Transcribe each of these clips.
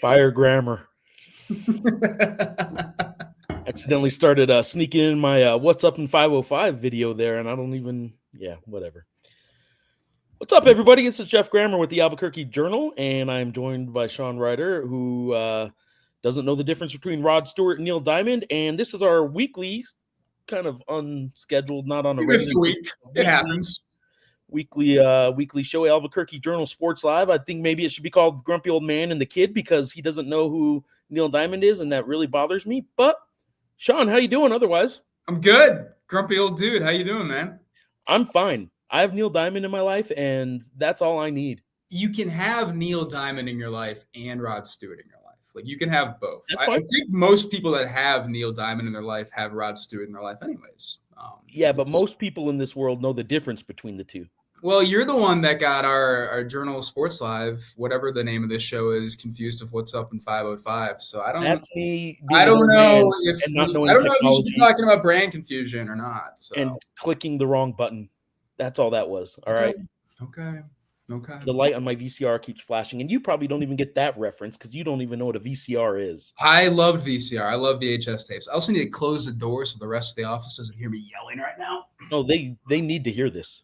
Fire grammar. Accidentally started sneaking in my What's Up in 505 video there, and I don't even, whatever. What's up, everybody? This is Geoff Grammer with the Albuquerque Journal, and I'm joined by Sean Reider, who doesn't know the difference between Rod Stewart and Neil Diamond, and this is our weekly, kind of unscheduled, not on a regular week. It happens. Weekly show, Albuquerque Journal Sports Live. I think maybe it should be called Grumpy Old Man and the Kid because he doesn't know who Neil Diamond is, and that really bothers me. But Sean, how you doing otherwise? I'm good. Grumpy old dude. How you doing, man? I'm fine. I have Neil Diamond in my life, and that's all I need. You can have Neil Diamond in your life and Rod Stewart in your life. Like, you can have both. I think most people that have Neil Diamond in their life have Rod Stewart in their life anyways. But most people in this world know the difference between the two. Well, you're the one that got our Journal Sports Live, whatever the name of this show is, confused with What's Up in 505. So I don't. That's me. I don't know if you should be talking about brand confusion or not. So. And clicking the wrong button. That's all that was. All right. Okay. The light on my VCR keeps flashing, and you probably don't even get that reference because you don't even know what a VCR is. I loved VCR. I love VHS tapes. I also need to close the door so the rest of the office doesn't hear me yelling right now. No, they need to hear this.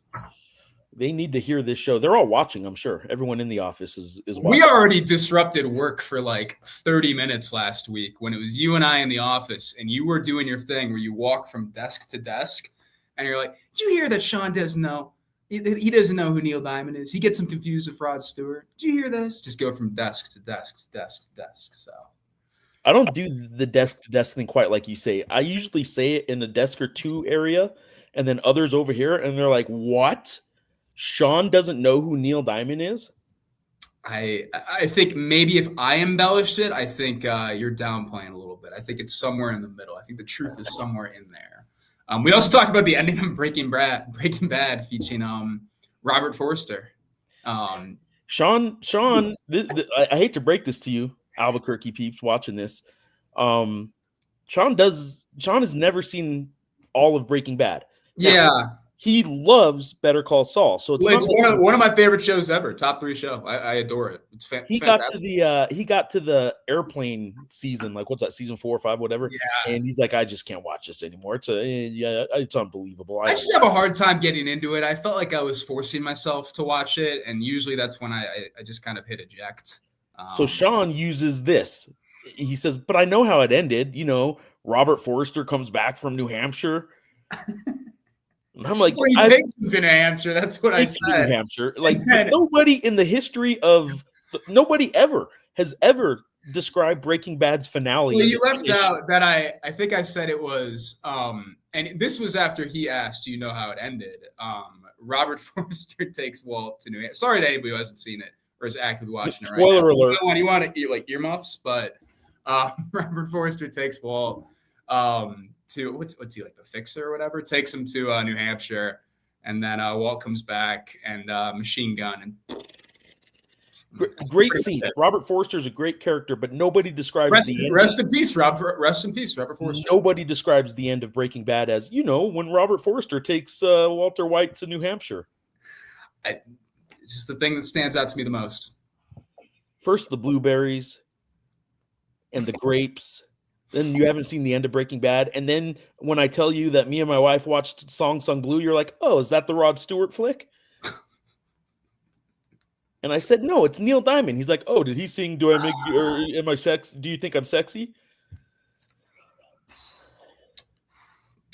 They need to hear this show. They're all watching, I'm sure. Everyone in the office is watching. We already disrupted work for like 30 minutes last week when it was you and I in the office, and you were doing your thing where you walk from desk to desk, and you're like, did you hear that Sean doesn't know? He doesn't know who Neil Diamond is. He gets him confused with Rod Stewart. Did you hear this? Just go from desk to desk to desk to desk. So I don't do the desk to desk thing quite like you say. I usually say it in a desk or two area, and then others over here, and they're like, what? Sean doesn't know who Neil Diamond is? I think maybe if I embellished it, I think you're downplaying a little bit. I think it's somewhere in the middle. I think the truth is somewhere in there. We also talked about the ending of Breaking Bad featuring Robert Forster. Sean, I hate to break this to you, Albuquerque peeps watching this. Sean has never seen all of Breaking Bad. Yeah. He loves Better Call Saul, so it's one of my favorite shows ever. Top 3 show. I adore it. It's fantastic. He got to the airplane season, like what's that, season 4 or 5, whatever. Yeah. And he's like, I just can't watch this anymore. It's unbelievable. I just have a hard time getting into it. I felt like I was forcing myself to watch it, and usually that's when I just kind of hit eject. So Sean uses this. He says, but I know how it ended. You know, Robert Forster comes back from New Hampshire. And I'm like, he takes him to New Hampshire. That's what I said. New Hampshire. Like, nobody in the history of nobody ever has ever described Breaking Bad's finale. Well, you left out that I think I said it was, and this was after he asked, do you know how it ended? Robert Forster takes Walt to New Hampshire. Sorry to anybody who hasn't seen it or is actively watching it right now. Spoiler alert. You want to like earmuffs, but Robert Forster takes Walt to what's he like, the fixer or whatever, takes him to New Hampshire, and then Walt comes back and machine gun and great scene. Robert Forster's a great character, but nobody describes the end. Rest in peace, Robert Forster. Nobody describes the end of Breaking Bad as, when Robert Forster takes Walter White to New Hampshire. It's just the thing that stands out to me the most. First the blueberries and the grapes. Then you haven't seen the end of Breaking Bad. And then when I tell you that me and my wife watched Song Sung Blue, you're like, oh, is that the Rod Stewart flick? And I said, no, it's Neil Diamond. He's like, oh, did he sing Do I Make You, or am I sex? Do you think I'm sexy?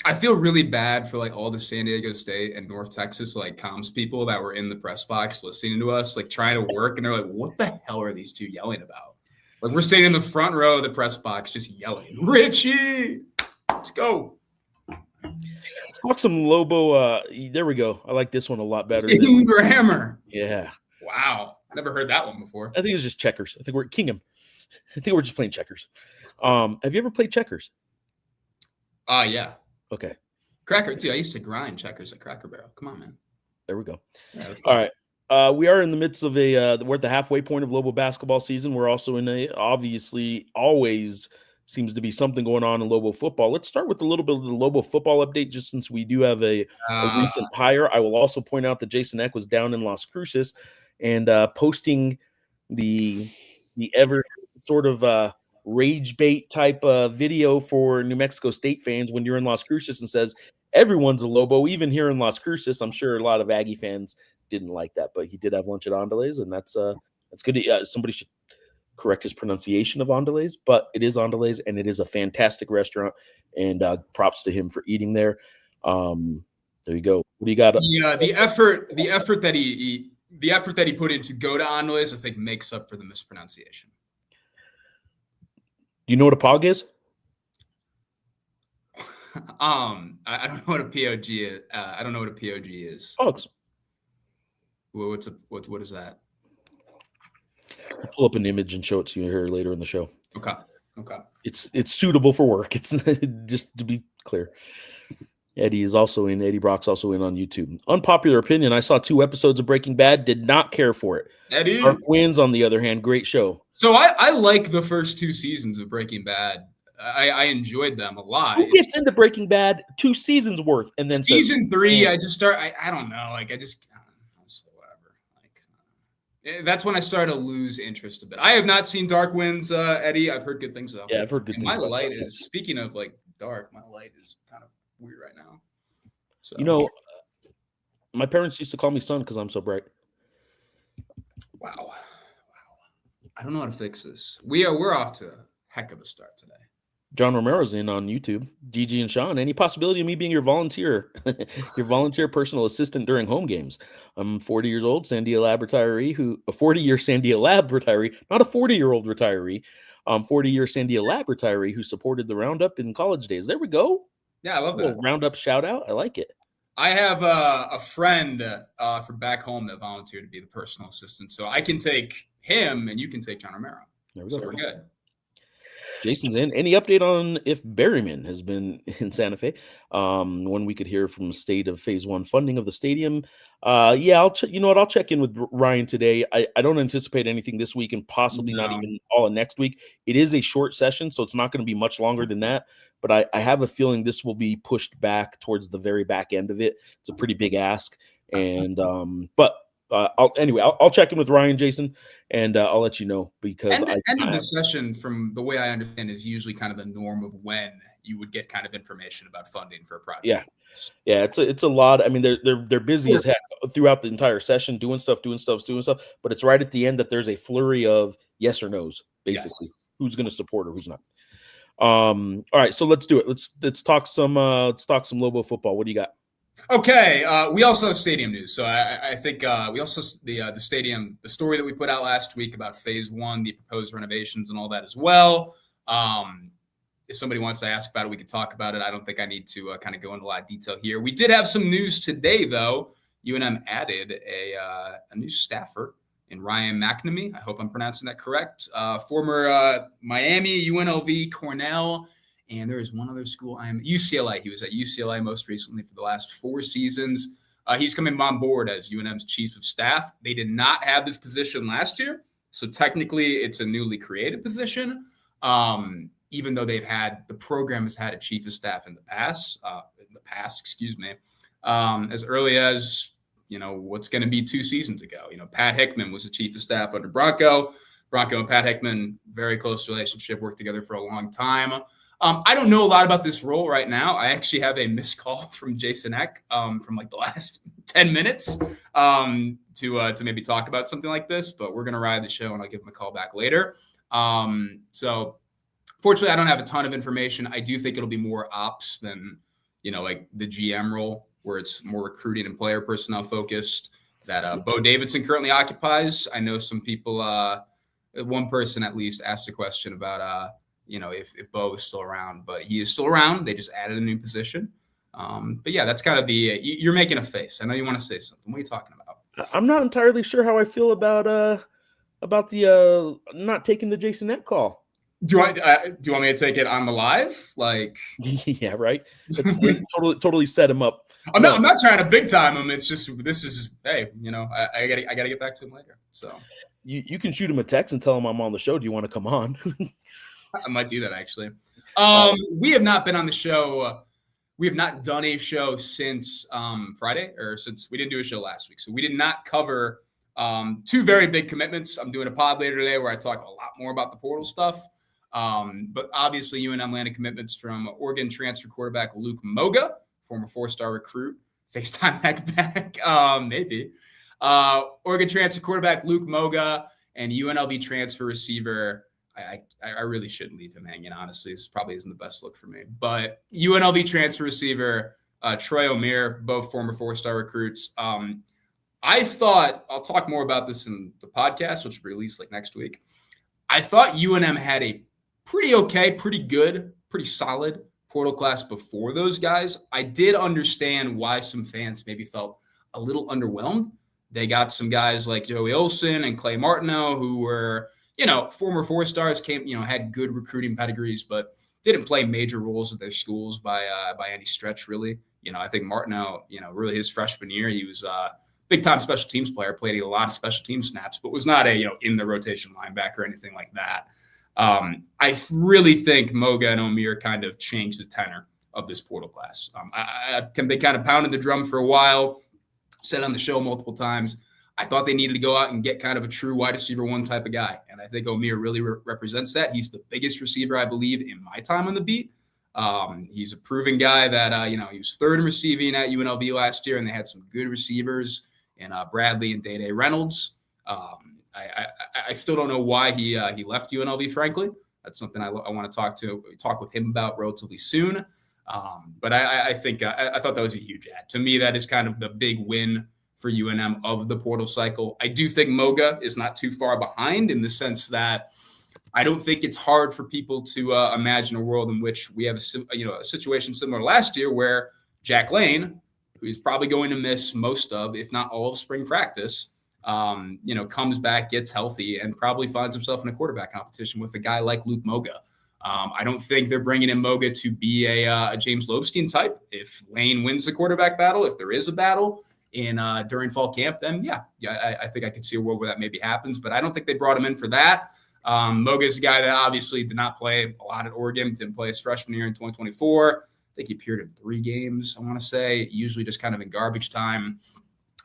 I feel really bad for like all the San Diego State and North Texas like comms people that were in the press box listening to us, like trying to work. And they're like, what the hell are these two yelling about? Like, we're standing in the front row of the press box just yelling, Richie, let's go. Let's talk some Lobo. There we go. I like this one a lot better. In grammar. Yeah. Wow. Never heard that one before. I think it was just checkers. I think we're Kingham. I think we're just playing checkers. Have you ever played checkers? Yeah. Okay. Cracker, dude, I used to grind checkers at Cracker Barrel. Come on, man. There we go. Yeah, all right. We are in the midst of we're at the halfway point of Lobo basketball season. We're also in obviously always seems to be something going on in Lobo football. Let's start with a little bit of the Lobo football update, just since we do have a recent hire. I will also point out that Jason Eck was down in Las Cruces and posting the ever sort of rage bait type video for New Mexico State fans when you're in Las Cruces and says everyone's a Lobo, even here in Las Cruces. I'm sure a lot of Aggie fans didn't like that, but he did have lunch at Andale's, and that's good. Somebody should correct his pronunciation of Andale's, but it is Andale's, and it is a fantastic restaurant. And props to him for eating there. There you go. What do you got? Yeah, the effort that he put in to go to Andale's, I think, makes up for the mispronunciation. Do you know what a pog is? I don't know what a POG is. I don't know what a POG is. Pogs. What is that? I'll pull up an image and show it to you here later in the show. Okay. It's suitable for work. It's just to be clear. Eddie Brock's also in on YouTube. Unpopular opinion. I saw 2 episodes of Breaking Bad. Did not care for it. Eddie Dark Winds, on the other hand, great show. So I like the first 2 seasons of Breaking Bad. I enjoyed them a lot. Who gets into Breaking Bad 2 seasons worth and then season 3? I don't know. Like whatever. That's when I started to lose interest a bit. I have not seen Dark Winds, Eddie. I've heard good things though. Yeah, I've heard good things. My light is, speaking of like dark, my light is kind of weird right now. So my parents used to call me son because I'm so bright. Wow. I don't know how to fix this. We're off to a heck of a start today. John Romero's in on YouTube. Gigi and Sean, any possibility of me being your volunteer personal assistant during home games? I'm 40 years old, Sandia Lab retiree, a 40-year Sandia Lab retiree, not a 40-year-old retiree, 40-year Sandia Lab retiree who supported the Roundup in college days. There we go. Yeah, I love that. Roundup shout out. I like it. I have a friend from back home that volunteered to be the personal assistant, so I can take him and you can take John Romero. There we go. So we're good. Jason's in. Any update on if Berryman has been in Santa Fe? When we could hear from the state of Phase 1 funding of the stadium. Yeah, I'll check in with Ryan today. I don't anticipate anything this week and possibly not even all of next week. It is a short session, so it's not going to be much longer than that. But I have a feeling this will be pushed back towards the very back end of it. It's a pretty big ask. And I'll check in with Ryan, Jason, and I'll let you know because end of the session, from the way I understand, is usually kind of the norm of when you would get kind of information about funding for a project. Yeah. It's a lot. I mean, they're busy as heck throughout the entire session, doing stuff. But it's right at the end that there's a flurry of yes or no's, basically. Yes. Who's going to support or who's not. All right, so let's do it. Let's talk some Lobo football. What do you got? Okay, we also have stadium news. So I think we also the stadium, the story that we put out last week about Phase 1, the proposed renovations and all that as well. If somebody wants to ask about it, we could talk about it. I don't think I need to kind of go into a lot of detail here. We did have some news today, though. UNM added a new staffer in Ryan McNamee. I hope I'm pronouncing that correct. Former Miami, UNLV, Cornell. And there is one other school. UCLA. He was at UCLA most recently for the last 4 seasons. He's coming on board as UNM's chief of staff. They did not have this position last year, so technically it's a newly created position. Even though the program has had a chief of staff in the past, as early as what's going to be 2 seasons ago. Pat Hickman was the chief of staff under Bronco. Bronco and Pat Hickman, very close relationship, worked together for a long time. I don't know a lot about this role right now. I actually have a missed call from Jason Eck from like the last 10 minutes to maybe talk about something like this, but we're going to ride the show and I'll give him a call back later. So fortunately, I don't have a ton of information. I do think it'll be more ops than, like the GM role where it's more recruiting and player personnel focused that Bo Davidson currently occupies. I know some people, one person at least asked a question about, if Bo is still around, but he is still around. They just added a new position. But yeah, that's kind of you're making a face. I know you want to say something. What are you talking about? I'm not entirely sure how I feel about the not taking the Jason Eck call. Do you want me to take it on the live? Like, yeah, right. It's totally set him up. I'm not trying to big time him. It's just hey, I gotta get back to him later. So you can shoot him a text and tell him I'm on the show. Do you want to come on? I might do that actually. We have not been on the show. We have not done a show since Friday, or since we didn't do a show last week. So we did not cover Two very big commitments. I'm doing a pod later today where I talk a lot more about the portal stuff. But obviously UNM landed commitments from Oregon transfer quarterback Luke Moga, former 4-star recruit. FaceTime back, maybe. Oregon transfer quarterback Luke Moga and UNLV transfer receiver. I really shouldn't leave him hanging, honestly. This probably isn't the best look for me. But UNLV transfer receiver Troy O'Meara, both former 4-star recruits. I thought, I'll talk more about this in the podcast, which will be released like next week. I thought UNM had a pretty okay, pretty good, pretty solid portal class before those guys. I did understand why some fans maybe felt a little underwhelmed. They got some guys like Joey Olsen and Clay Martineau who were, former 4-stars, had good recruiting pedigrees, but didn't play major roles at their schools by any stretch, really. I think Martineau, really his freshman year, he was big-time special teams player, played a lot of special team snaps, but was not a, in the rotation linebacker or anything like that. I really think Moga and O'Meara kind of changed the tenor of this portal class. They kind of pounded the drum for a while, said on the show multiple times. I thought they needed to go out and get kind of a true wide receiver one type of guy. And I think O'Meara really represents that. He's the biggest receiver, I believe, in my time on the beat. He's a proven guy that, he was third in receiving at UNLV last year, and they had some good receivers in Bradley and Day Reynolds. I still don't know why he left UNLV, frankly. That's something I want to talk with him about relatively soon. But I think I thought that was a huge add. To me, that is kind of the big win for UNM of the portal cycle. I do think Moga is not too far behind in the sense that I don't think it's hard for people to imagine a world in which we have a situation similar to last year where Jack Lane, who's probably going to miss most of, if not all of spring practice, comes back, gets healthy, and probably finds himself in a quarterback competition with a guy like Luke Moga. I don't think they're bringing in Moga to be a James Lobstein type. If Lane wins the quarterback battle, if there is a battle during fall camp, then I think I could see a world where that maybe happens. But I don't think they brought him in for that. Moga is a guy that obviously did not play a lot at Oregon, didn't play his freshman year in 2024. I think he appeared in 3 games, I want to say, usually just kind of in garbage time.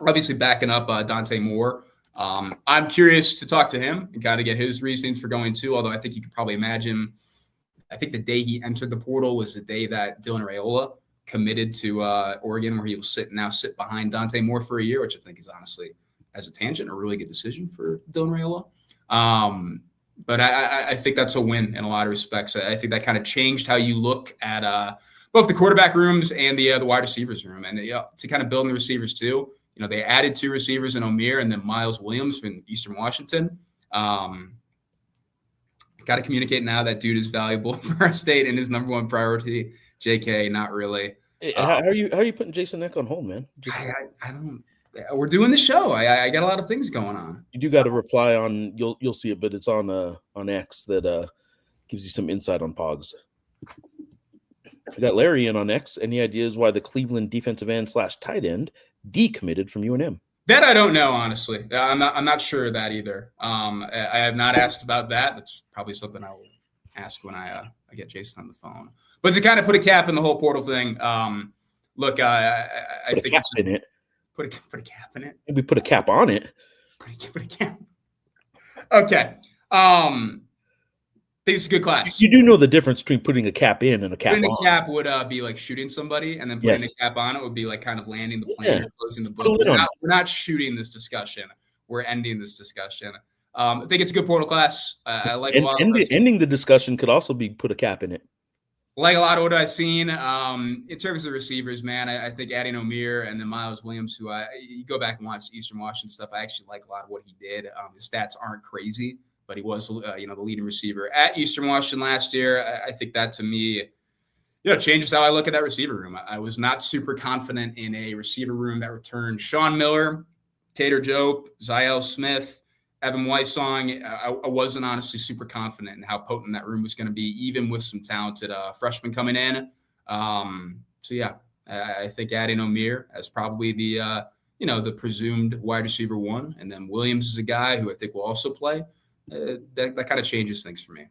Obviously backing up Dante Moore. I'm curious to talk to him and kind of get his reasonings for going too, although I think you could probably imagine, I think the day he entered the portal was the day that Dylan Raiola committed to Oregon, where he will sit behind Dante Moore for a year, which I think is honestly, as a tangent, a really good decision for Dylan Raiola. But I think that's a win in a lot of respects. I think that kind of changed how you look at both the quarterback rooms and the wide receivers room, and to kind of build in the receivers too. They added 2 receivers in O'Meara and then Miles Williams from Eastern Washington. Got to communicate now that dude is valuable for our state and his number 1 priority. JK, not really. Hey, how are you putting Jason Eck on hold, man? I don't. We're doing the show. I got a lot of things going on. You do got to reply on. You'll see it, but it's on X that gives you some insight on Pogs. We got Larry in on X. Any ideas why the Cleveland defensive end / tight end decommitted from UNM? That I don't know, honestly. I'm not sure of that either. I have not asked about that. That's probably something I will ask when I get Jason on the phone. But to kind of put a cap in the whole portal thing, look, I think it's in it. Put a cap in it. Maybe put a cap on it. Put a cap. Okay. I think it's a good class. You do know the difference between putting a cap in and a cap on. Putting a cap would be like shooting somebody, and then putting a cap on it would be like kind of landing the plane or closing the book. We're not shooting this discussion. We're ending this discussion. I think it's a good portal class. I like a lot of ending the discussion could also be put a cap in it. Like a lot of what I've seen in terms of receivers, man. I think adding O'Meara and then Miles Williams, who you go back and watch Eastern Washington stuff. I actually like a lot of what he did. His stats aren't crazy, but he was, the leading receiver at Eastern Washington last year. I think that to me, changes how I look at that receiver room. I was not super confident in a receiver room that returned Sean Miller, Tater Jope, Ziel Smith, Evan Weissong. I wasn't honestly super confident in how potent that room was going to be, even with some talented freshmen coming in. I think adding O'Meara as probably the presumed wide receiver 1, and then Williams is a guy who I think will also play. That kind of changes things for me.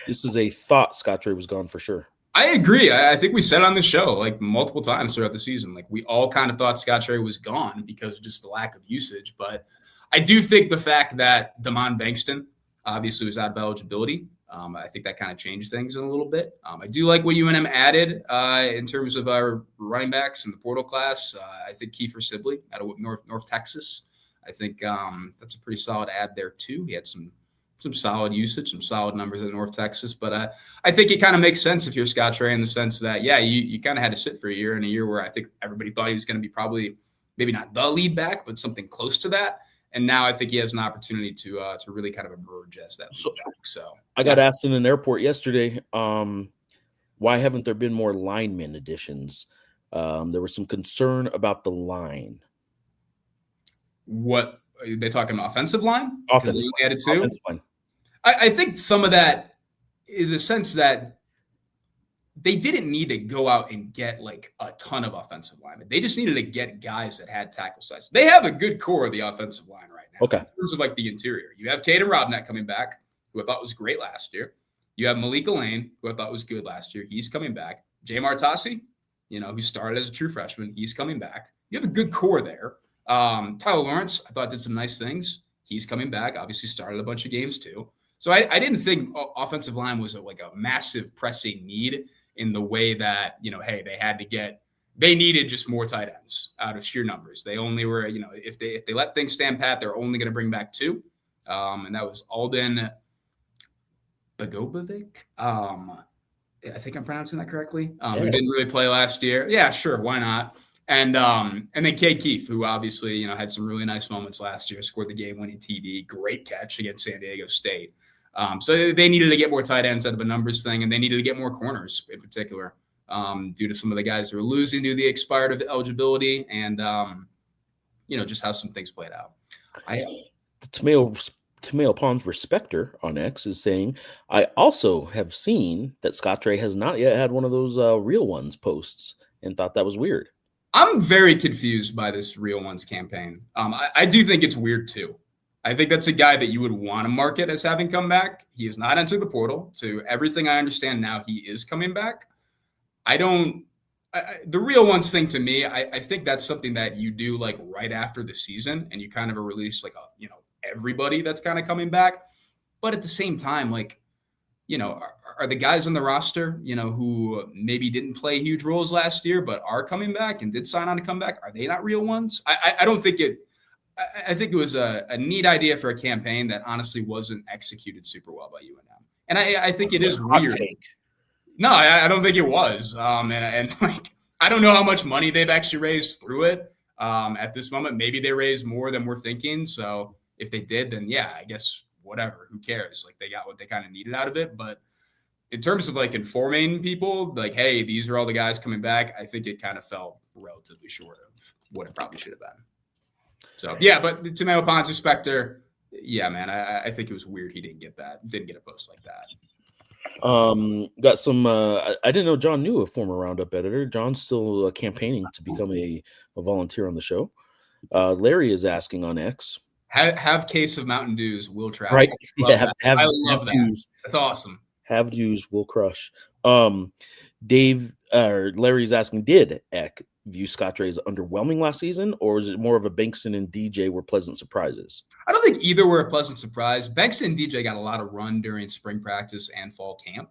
This is a thought Scott Trey was gone for sure. I agree. I think we said on the show like multiple times throughout the season, like we all kind of thought Scott Trey was gone because of just the lack of usage. But I do think the fact that Damon Bankston obviously was out of eligibility, I think that kind of changed things in a little bit. I do like what UNM added in terms of our running backs in the portal class. I think Kiefer Sibley out of North Texas. I think that's a pretty solid add there too. He had some solid usage, some solid numbers at North Texas. But I think it kind of makes sense if you're Scott Trey in the sense that, yeah, you kind of had to sit for a year, in a year where I think everybody thought he was going to be probably maybe not the lead back, but something close to that. And now I think he has an opportunity to really kind of emerge as that lead back. So I got asked in an airport yesterday, why haven't there been more lineman additions? There was some concern about the line. What are they talking about? Offensive line? Offensive line. Added too? Offensive line. I think some of that, in the sense that they didn't need to go out and get like a ton of offensive linemen. They just needed to get guys that had tackle size. They have a good core of the offensive line right now. Okay. In terms of like the interior. You have Caden Robnett coming back, who I thought was great last year. You have Malik Elaine, who I thought was good last year. He's coming back. Jamar Tassi, who started as a true freshman. He's coming back. You have a good core there. Tyler Lawrence, I thought did some nice things. He's coming back. Obviously started a bunch of games too. So I didn't think offensive line was like a massive pressing need in the way that, hey, they needed just more tight ends out of sheer numbers. They only were, if they let things stand pat, they're only going to bring back 2. And that was Alden Begobovic. I think I'm pronouncing that correctly. Who didn't really play last year. Yeah, sure. Why not? And then Cade Keith, who obviously, had some really nice moments last year, scored the game-winning TD, great catch against San Diego State. So they needed to get more tight ends out of a numbers thing, and they needed to get more corners in particular due to some of the guys who were losing due to the expired of eligibility and, just how some things played out. Tomato Pond's Respecter on X is saying, I also have seen that Scott Trey has not yet had one of those Real Ones posts and thought that was weird. I'm very confused by this Real Ones campaign. I do think it's weird too. I think that's a guy that you would want to market as having come back. He has not entered the portal. To everything I understand now, he is coming back. The Real Ones thing to me, I think that's something that you do like right after the season and you kind of release like everybody that's kind of coming back. But at the same time, like, are the guys on the roster, who maybe didn't play huge roles last year, but are coming back and did sign on to come back? Are they not Real Ones? I don't think it. I think it was a neat idea for a campaign that honestly wasn't executed super well by UNM. And I think it is weird. No, I don't think it was. And like, I don't know how much money they've actually raised through it at this moment. Maybe they raised more than we're thinking. So if they did, then yeah, I guess whatever, who cares? Like they got what they kind of needed out of it. But in terms of like informing people, like, hey, these are all the guys coming back, I think it kind of fell relatively short of what it probably should have been. So yeah, but Tomato Pond's Respecter, yeah, man, I think it was weird he didn't get a post like that. Got some. I didn't know John knew a former Roundup editor. John's still campaigning to become a volunteer on the show. Larry is asking on X. Have case of Mountain Dews will travel. Right. I love that. Dews. That's awesome. Have Dews will crush. Larry's asking, did Eck view Scott Trey as underwhelming last season, or is it more of a Bankston and DJ were pleasant surprises? I don't think either were a pleasant surprise. Bankston and DJ got a lot of run during spring practice and fall camp.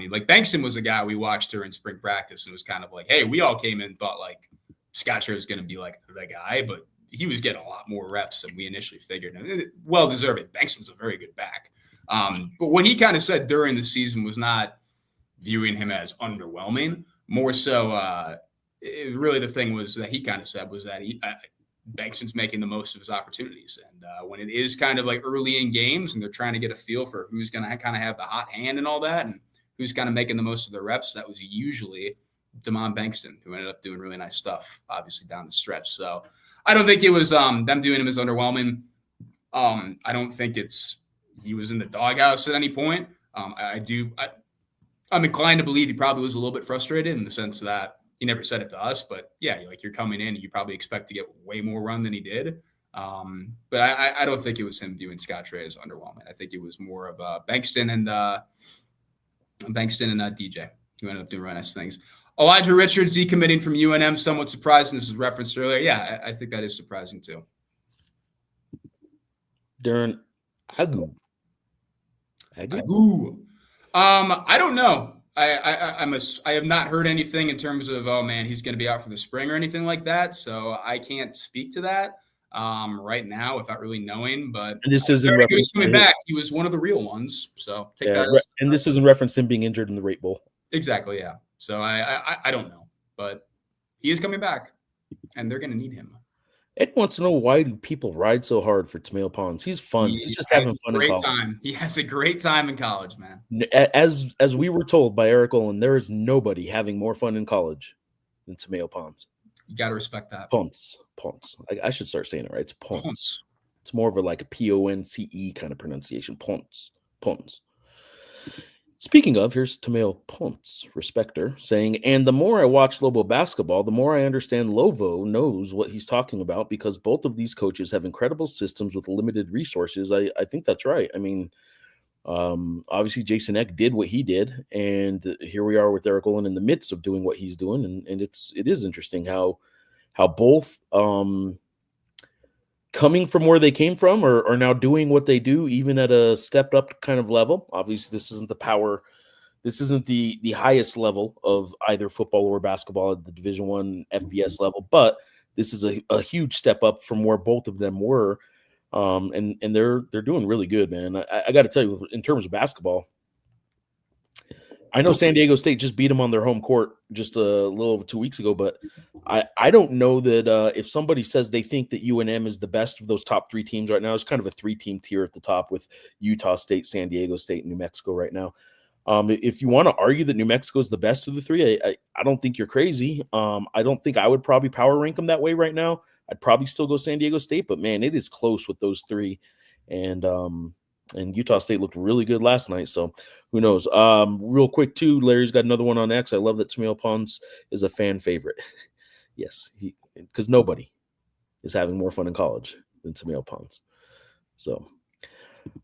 Like Bankston was a guy we watched during spring practice and was kind of like, hey, we all came in and thought like Scott Trey was going to be like the guy, but he was getting a lot more reps than we initially figured. Well deserved. Bankston's a very good back. But what he kind of said during the season was not viewing him as underwhelming. More so, really the thing was that he kind of said was that Bankston's making the most of his opportunities. And when it is kind of like early in games and they're trying to get a feel for who's going to kind of have the hot hand and all that and who's kind of making the most of the reps, that was usually Damon Bankston, who ended up doing really nice stuff, obviously down the stretch. So I don't think it was them doing him as underwhelming. I don't think he was in the doghouse at any point. I'm inclined to believe he probably was a little bit frustrated in the sense that he never said it to us, but yeah, like you're coming in and you probably expect to get way more run than he did. But I don't think it was him viewing Scott Trey as underwhelming. I think it was more of Bankston and DJ who ended up doing really nice things. Elijah Richards decommitting from UNM, somewhat surprising. This was referenced earlier. Yeah, I think that is surprising too. Darren Agu. Agoo. I don't know. I have not heard anything in terms of, oh man, he's going to be out for the spring or anything like that. So I can't speak to that right now without really knowing. But And this is in he was reference coming to back. He was one of the real ones. So take yeah, that. and this is in reference to him being injured in the Rate Bowl. Exactly. Yeah. So I don't know, but he is coming back, and they're going to need him. Ed wants to know, why do people ride so hard for Tamale Ponds? He's fun. He's just having fun in college. Time. He has a great time in college, man. As we were told by Eric Olin, there is nobody having more fun in college than Tamale Ponds. You got to respect that. Ponce. I should start saying it right. It's Ponce. It's more of a Ponce kind of pronunciation. Ponce. Speaking of, here's Tamale Ponce, respecter, saying, and the more I watch Lobo basketball, the more I understand Lobo knows what he's talking about, because both of these coaches have incredible systems with limited resources. I think that's right. I mean, obviously Jason Eck did what he did, and here we are with Eric Olin in the midst of doing what he's doing. And it is interesting how both coming from where they came from are now doing what they do, even at a stepped up kind of level. Obviously, this isn't the highest level of either football or basketball at the Division I FBS level, but this is a huge step up from where both of them were. And they're doing really good, man. I got to tell you, in terms of basketball, I know San Diego State just beat them on their home court just a little over 2 weeks ago, but I don't know that if somebody says they think that UNM is the best of those top three teams right now, it's kind of a three-team tier at the top with Utah State, San Diego State, and New Mexico right now. If you want to argue that New Mexico is the best of the three, I don't think you're crazy. I don't think I would probably power rank them that way right now. I'd probably still go San Diego State, but man, it is close with those three. And Utah State looked really good last night, so who knows? Real quick too, Larry's got another one on X. I love that Tamale Ponce is a fan favorite. Yes, because nobody is having more fun in college than Tamale Ponce. So,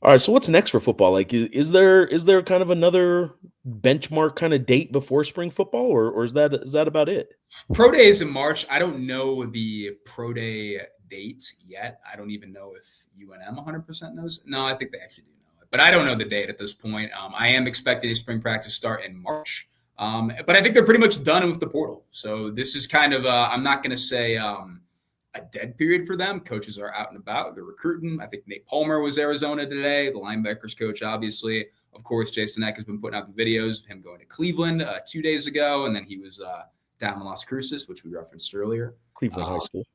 all right. So what's next for football? Like, is there kind of another benchmark kind of date before spring football, or is that about it? Pro Day is in March. I don't know the Pro Day date yet. I don't even know if UNM 100% knows. No, I think they actually do know it, but I don't know the date at this point. I am expecting a spring practice start in March, but I think they're pretty much done with the portal. So this is kind of I'm not going to say a dead period for them. Coaches are out and about. They're recruiting. I think Nate Palmer was Arizona today, the linebackers coach, obviously. Of course, Jason Eck has been putting out the videos of him going to Cleveland 2 days ago, and then he was down in Las Cruces, which we referenced earlier. Cleveland High School.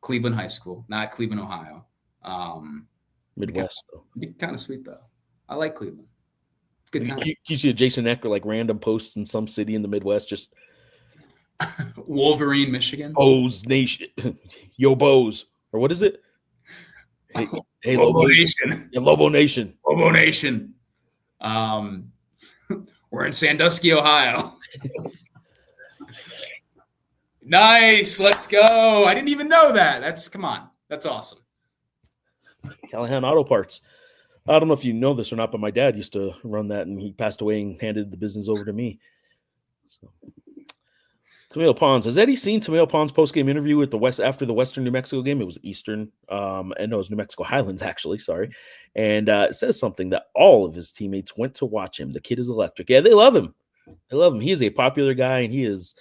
Cleveland High School, not Cleveland, Ohio. Midwest, though. It'd be kind of sweet, though. I like Cleveland. Good time. You see a Jason Eck or random posts in some city in the Midwest, just Wolverine, Michigan. Bows Nation. Yo, Bows. Or what is it? Hey Lobo Nation. Yeah, Lobo Nation. Lobo Nation. We're in Sandusky, Ohio. Nice. Let's go. I didn't even know that. Come on. That's awesome. Callahan Auto Parts. I don't know if you know this or not, but my dad used to run that, and he passed away and handed the business over to me. So, Tamale Ponce. Has Eddie seen Tamale Ponce's post-game interview with after the Western New Mexico game? It was Eastern. And no, it was New Mexico Highlands, actually. Sorry. And it says something that all of his teammates went to watch him. The kid is electric. Yeah, they love him. He is a popular guy, and he's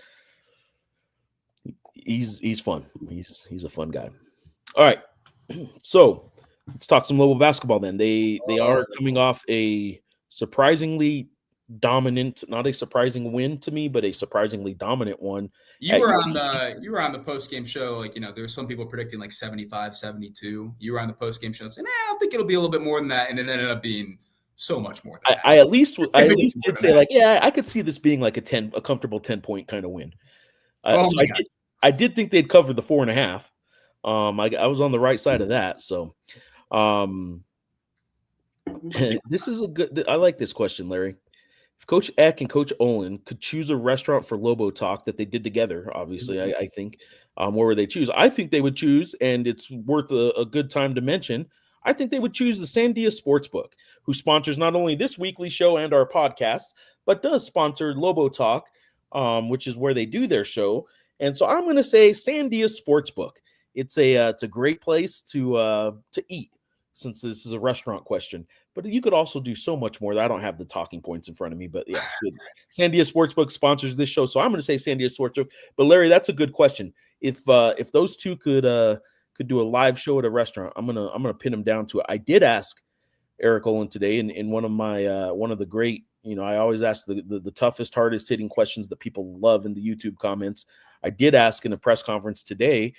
fun. He's a fun guy. All right. So let's talk some Lobo basketball then. They are coming off a surprisingly dominant, not a surprising win to me, but a surprisingly dominant one. You were on the post-game show, there were some people predicting 75-72. You were on the post-game show saying, I think it'll be a little bit more than that, and it ended up being so much more than that. I at least did say I could see this being a comfortable 10-point kind of win. I did think they'd cover the 4.5. I was on the right side of that. So this is I like this question, Larry. If Coach Eck and Coach Olin could choose a restaurant for Lobo Talk that they did together, obviously, I think, where would they choose? I think they would choose, and it's worth a good time to mention, I think they would choose the Sandia Sportsbook, who sponsors not only this weekly show and our podcast, but does sponsor Lobo Talk, which is where they do their show. And so I'm going to say Sandia Sportsbook. It's a great place to eat. since this is a restaurant question, but you could also do so much more. I don't have the talking points in front of me, but yeah, good. Sandia Sportsbook sponsors this show, so I'm going to say Sandia Sportsbook. But Larry, that's a good question. If those two could do a live show at a restaurant, I'm gonna pin them down to it. I did ask Eric Olin today in one of my one of the great, I always ask the toughest, hardest hitting questions that people love in the YouTube comments. I did ask in a press conference today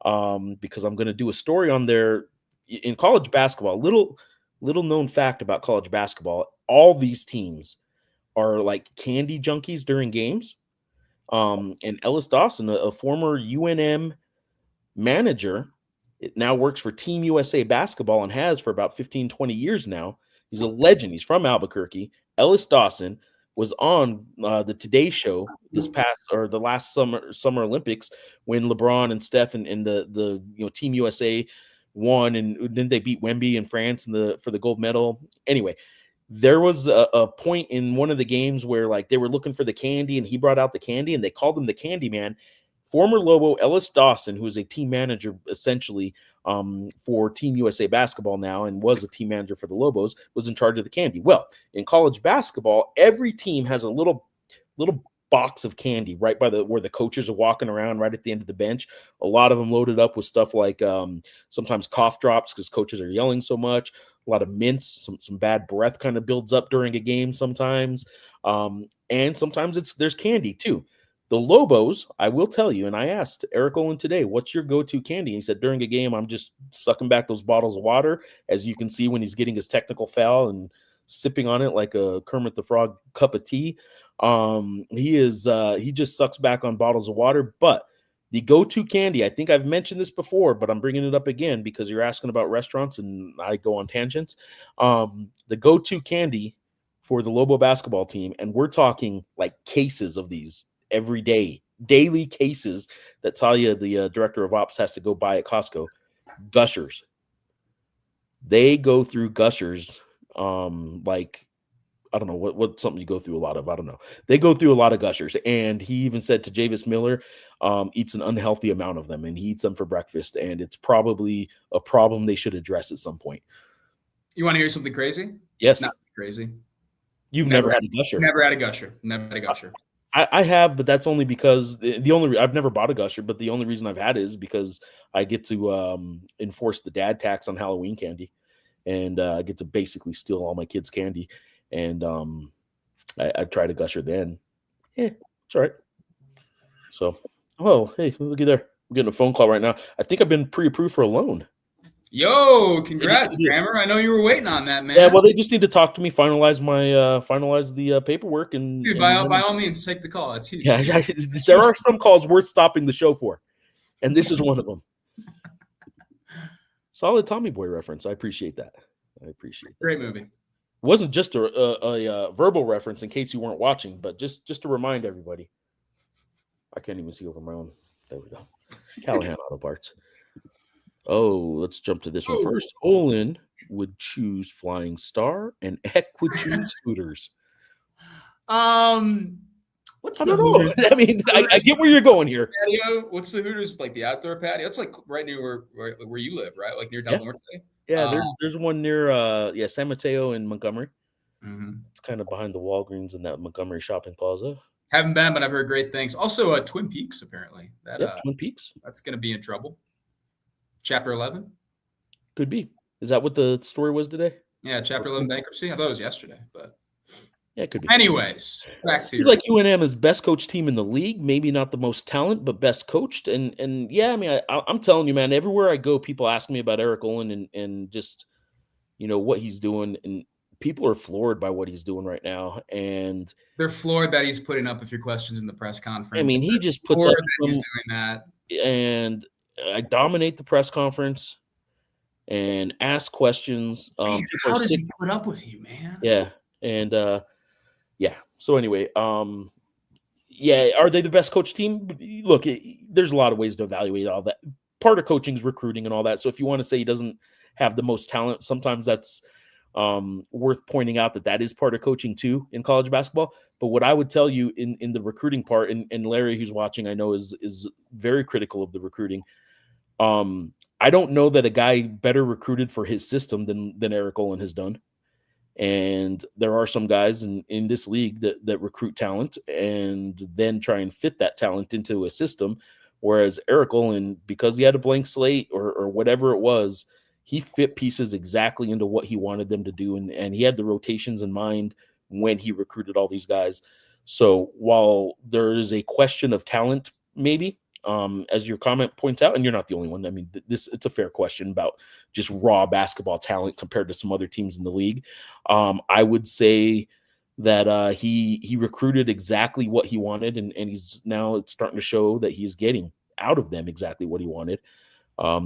because I'm going to do a story on there in college basketball. Little known fact about college basketball: all these teams are like candy junkies during games. And Ellis Dawson, a former UNM manager, it now works for Team USA basketball and has for about 15, 20 years now. He's a legend. He's from Albuquerque. Ellis Dawson was on the Today Show the last summer Olympics when LeBron and Steph and the Team USA won, and then they beat Wemby in France for the gold medal. Anyway, there was a point in one of the games where like they were looking for the candy, and he brought out the candy, and they called him the Candy Man. Former Lobo Ellis Dawson, who is a team manager essentially for Team USA basketball now and was a team manager for the Lobos, was in charge of the candy. Well, in college basketball, every team has a little box of candy right by where the coaches are walking around right at the end of the bench. A lot of them loaded up with stuff like sometimes cough drops because coaches are yelling so much. A lot of mints, some bad breath kind of builds up during a game sometimes. And sometimes there's candy too. The Lobos, I will tell you, and I asked Eric Olin today, what's your go-to candy? He said, during a game, I'm just sucking back those bottles of water, as you can see when he's getting his technical foul and sipping on it like a Kermit the Frog cup of tea. He just sucks back on bottles of water. But the go-to candy, I think I've mentioned this before, but I'm bringing it up again because you're asking about restaurants and I go on tangents. The go-to candy for the Lobo basketball team, and we're talking like cases of these every day, daily cases that Talia, the director of ops, has to go buy at Costco. Gushers. They go through Gushers like, I don't know, what's something you go through a lot of. I don't know. They go through a lot of Gushers. And he even said to Javis Miller, eats an unhealthy amount of them, and he eats them for breakfast. And it's probably a problem they should address at some point. You want to hear something crazy? Yes. Not crazy. You've never had a Gusher. Never had a Gusher. Never had a Gusher. I have, but that's only because I've never bought a Gusher, but the only reason I've had it is because I get to enforce the dad tax on Halloween candy, and I get to basically steal all my kids' candy. And I've tried a Gusher then. Yeah, it's all right. So, oh, hey, look at there. I'm getting a phone call right now. I think I've been pre-approved for a loan. Yo, congrats, Grammer. I know you were waiting on that, man. Yeah, well, they just need to talk to me, finalize the paperwork, and dude, by all means, take the call. It's huge. Yeah, there are some calls worth stopping the show for, and this is one of them. Solid Tommy Boy reference. I appreciate that. Great movie. It wasn't just a verbal reference in case you weren't watching, but just to remind everybody. I can't even see over my own. There we go. Callahan Auto Parts. Oh, let's jump to this one first. Olin would choose Flying Star, and Eck would choose Hooters. What's I don't know. I mean, I get where you're going here. Patio? What's the Hooters, like the outdoor patio? It's like right near where you live, right? Like near Del Norte? Yeah, there's one near San Mateo in Montgomery. Mm-hmm. It's kind of behind the Walgreens in that Montgomery shopping plaza. Haven't been, but I've heard great things. Also, Twin Peaks, apparently. Twin Peaks. That's going to be in trouble. Chapter 11? Could be. Is that what the story was today? Yeah, Chapter 11 bankruptcy. I thought it was yesterday, but yeah, it could be. Anyways, back to He's like UNM is best coached team in the league. Maybe not the most talent, but best coached. And yeah, I mean, I'm telling you, man, everywhere I go, people ask me about Eric Olin and just, what he's doing. And people are floored by what he's doing right now. And they're floored that he's putting up with your questions in the press conference. I mean, he just puts up he's doing that. And I dominate the press conference and ask questions. Man, how does he put up with you, man? Yeah. And yeah. So anyway, yeah, are they the best coach team? Look, there's a lot of ways to evaluate all that. Part of coaching is recruiting and all that. So if you want to say he doesn't have the most talent, sometimes that's worth pointing out that is part of coaching too in college basketball. But what I would tell you in the recruiting part, and Larry, who's watching, I know is very critical of the recruiting. I don't know that a guy better recruited for his system than Eric Olin has done. And there are some guys in this league that recruit talent and then try and fit that talent into a system. Whereas Eric Olin, because he had a blank slate or whatever it was, he fit pieces exactly into what he wanted them to do. And he had the rotations in mind when he recruited all these guys. So while there is a question of talent, maybe, as your comment points out, and you're not the only one. I mean, it's a fair question about just raw basketball talent compared to some other teams in the league. I would say that he recruited exactly what he wanted, and he's now it's starting to show that he's getting out of them exactly what he wanted.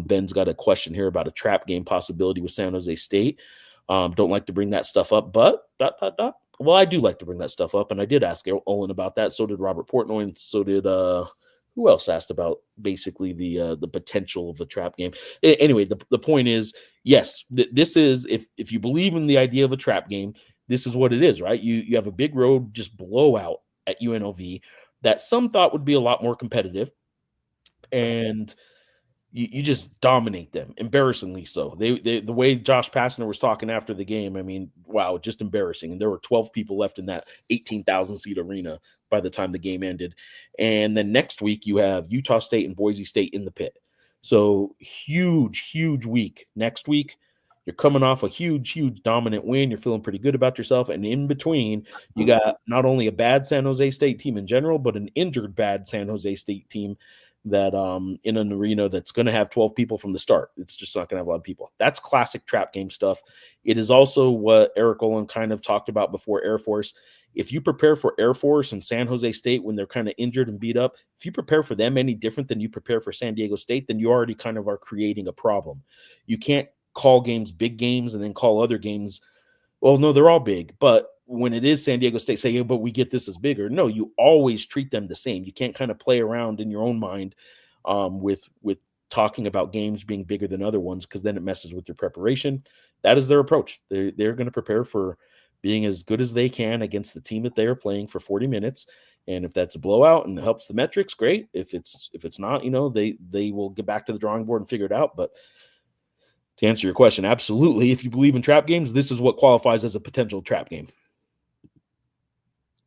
Ben's got a question here about a trap game possibility with San Jose State. Don't like to bring that stuff up, but ... Well, I do like to bring that stuff up, and I did ask Olin about that. So did Robert Portnoy, and so did who else asked about basically the potential of a trap game. Anyway, the point is, yes, this is if you believe in the idea of a trap game, this is what it is, right? You have a big road just blowout at UNLV that some thought would be a lot more competitive, and you just dominate them, embarrassingly so. They the way Josh Pastner was talking after the game, I mean, wow, just embarrassing. And there were 12 people left in that 18,000 seat arena by the time the game ended. And then next week you have Utah State and Boise State in the pit. So huge week. Next week, you're coming off a huge dominant win. You're feeling pretty good about yourself. And in between, you got not only a bad San Jose State team in general, but an injured bad San Jose State team that in an arena that's going to have 12 people from the start. It's just not going to have a lot of people. That's classic trap game stuff. It is also what Eric Olin kind of talked about before Air Force. If you prepare for Air Force and San Jose State when they're kind of injured and beat up, if you prepare for them any different than you prepare for San Diego State, then you already kind of are creating a problem. You can't call games big games and then call other games, well, no, they're all big, but when it is San Diego State, say, yeah, but we get this as bigger. No, you always treat them the same. You can't kind of play around in your own mind with talking about games being bigger than other ones, because then it messes with your preparation. That is their approach. They're going to prepare for being as good as they can against the team that they are playing for 40 minutes. And if that's a blowout and it helps the metrics, great. If it's not, they will get back to the drawing board and figure it out. But to answer your question, absolutely. If you believe in trap games, this is what qualifies as a potential trap game.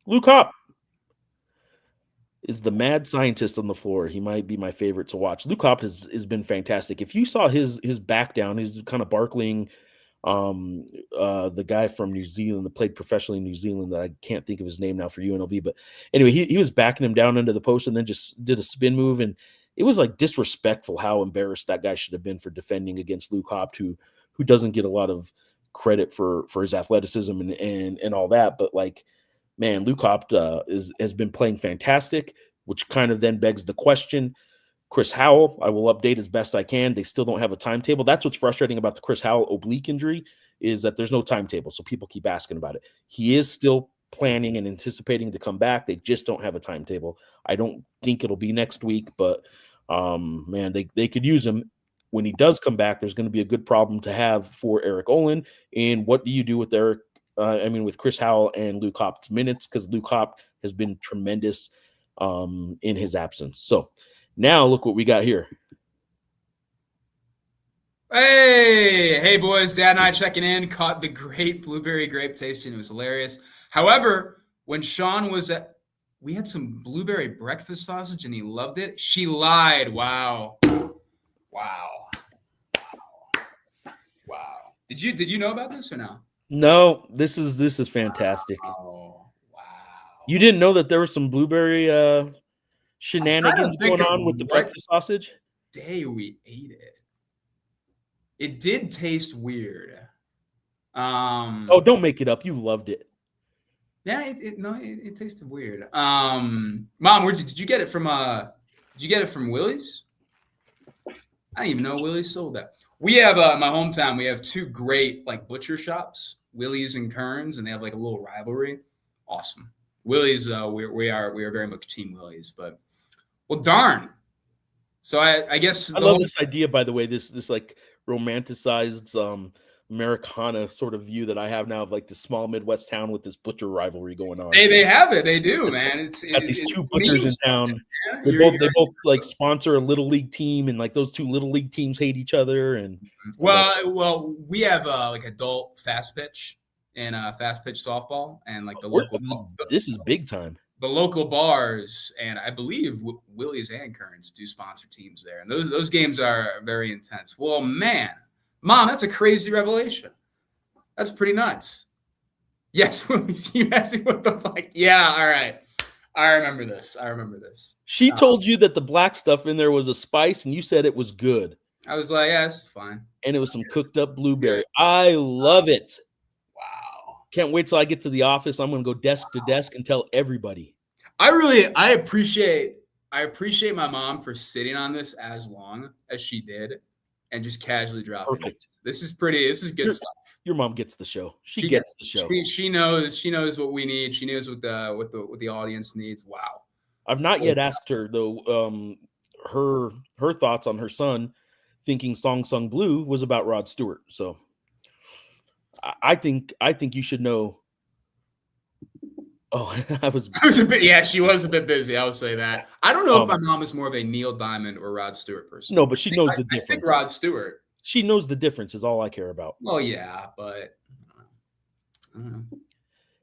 Luke Hopp is the mad scientist on the floor. He might be my favorite to watch. Luke Hopp has been fantastic. If you saw his back down, he's kind of barkling. The guy from New Zealand that played professionally in New Zealand, that I can't think of his name now for UNLV, but anyway, he was backing him down into the post and then just did a spin move, and it was like disrespectful how embarrassed that guy should have been for defending against Luke Hopp, who doesn't get a lot of credit for his athleticism and all that, but like, man, Luke Hopp has been playing fantastic, which kind of then begs the question. Chris Howell, I will update as best I can. They still don't have a timetable. That's what's frustrating about the Chris Howell oblique injury, is that there's no timetable. So people keep asking about it. He is still planning and anticipating to come back. They just don't have a timetable. I don't think it'll be next week, but man, they could use him. When he does come back, there's going to be a good problem to have for Eric Olin. And what do you do with with Chris Howell and Luke Hopp's minutes? Because Luke Hopp has been tremendous in his absence. So now look what we got here. Hey boys, Dad and I checking in, caught the great blueberry grape tasting. It was hilarious. However, when Sean was we had some blueberry breakfast sausage and he loved it. She lied. Wow. Did you know about this or no? No, this is fantastic. Wow. You didn't know that there was some blueberry shenanigans going on with the breakfast sausage? Day we ate it. It did taste weird. Oh, don't make it up. You loved it. Yeah, it tasted weird. Mom, did you get it from? Did you get it from Willie's? I didn't even know Willie's sold that. We have in my hometown. We have two great like butcher shops, Willie's and Kearns, and they have like a little rivalry. Awesome. Willie's. We are very much team Willie's, but well, darn. So I guess I love this idea. By the way, this like romanticized Americana sort of view that I have now of like this small Midwest town with this butcher rivalry going on. They have it. They do, man. Got these It two butchers in means town. something, They both like sponsor a little league team, and like those two little league teams hate each other. And well, we have like adult fast pitch and fast pitch softball, and like the local. This is big time. The local bars, and I believe Willie's and Kearns do sponsor teams there, and those games are very intense. Well, man, Mom, that's a crazy revelation. That's pretty nuts. Yes, you asked me what the fuck. Yeah, all right. I remember this. She told you that the black stuff in there was a spice, and you said it was good. I was like, yeah, it's fine. And it was some cooked up blueberry. I love it. Wow. Can't wait till I get to the office. I'm going to go desk to desk and tell everybody. I appreciate my mom for sitting on this as long as she did and just casually dropping it. This is good stuff. Your mom gets the show. She gets the show. She knows what we need. She knows what the audience needs. Wow. I've not yet asked her though. Her thoughts on her son thinking "Song Sung Blue" was about Rod Stewart. So I think you should know. Oh, I was a bit. Yeah, she was a bit busy. I would say that. I don't know if my mom is more of a Neil Diamond or Rod Stewart person. No, but she knows the difference. I think Rod Stewart. She knows the difference is all I care about. Well, yeah, but I don't know.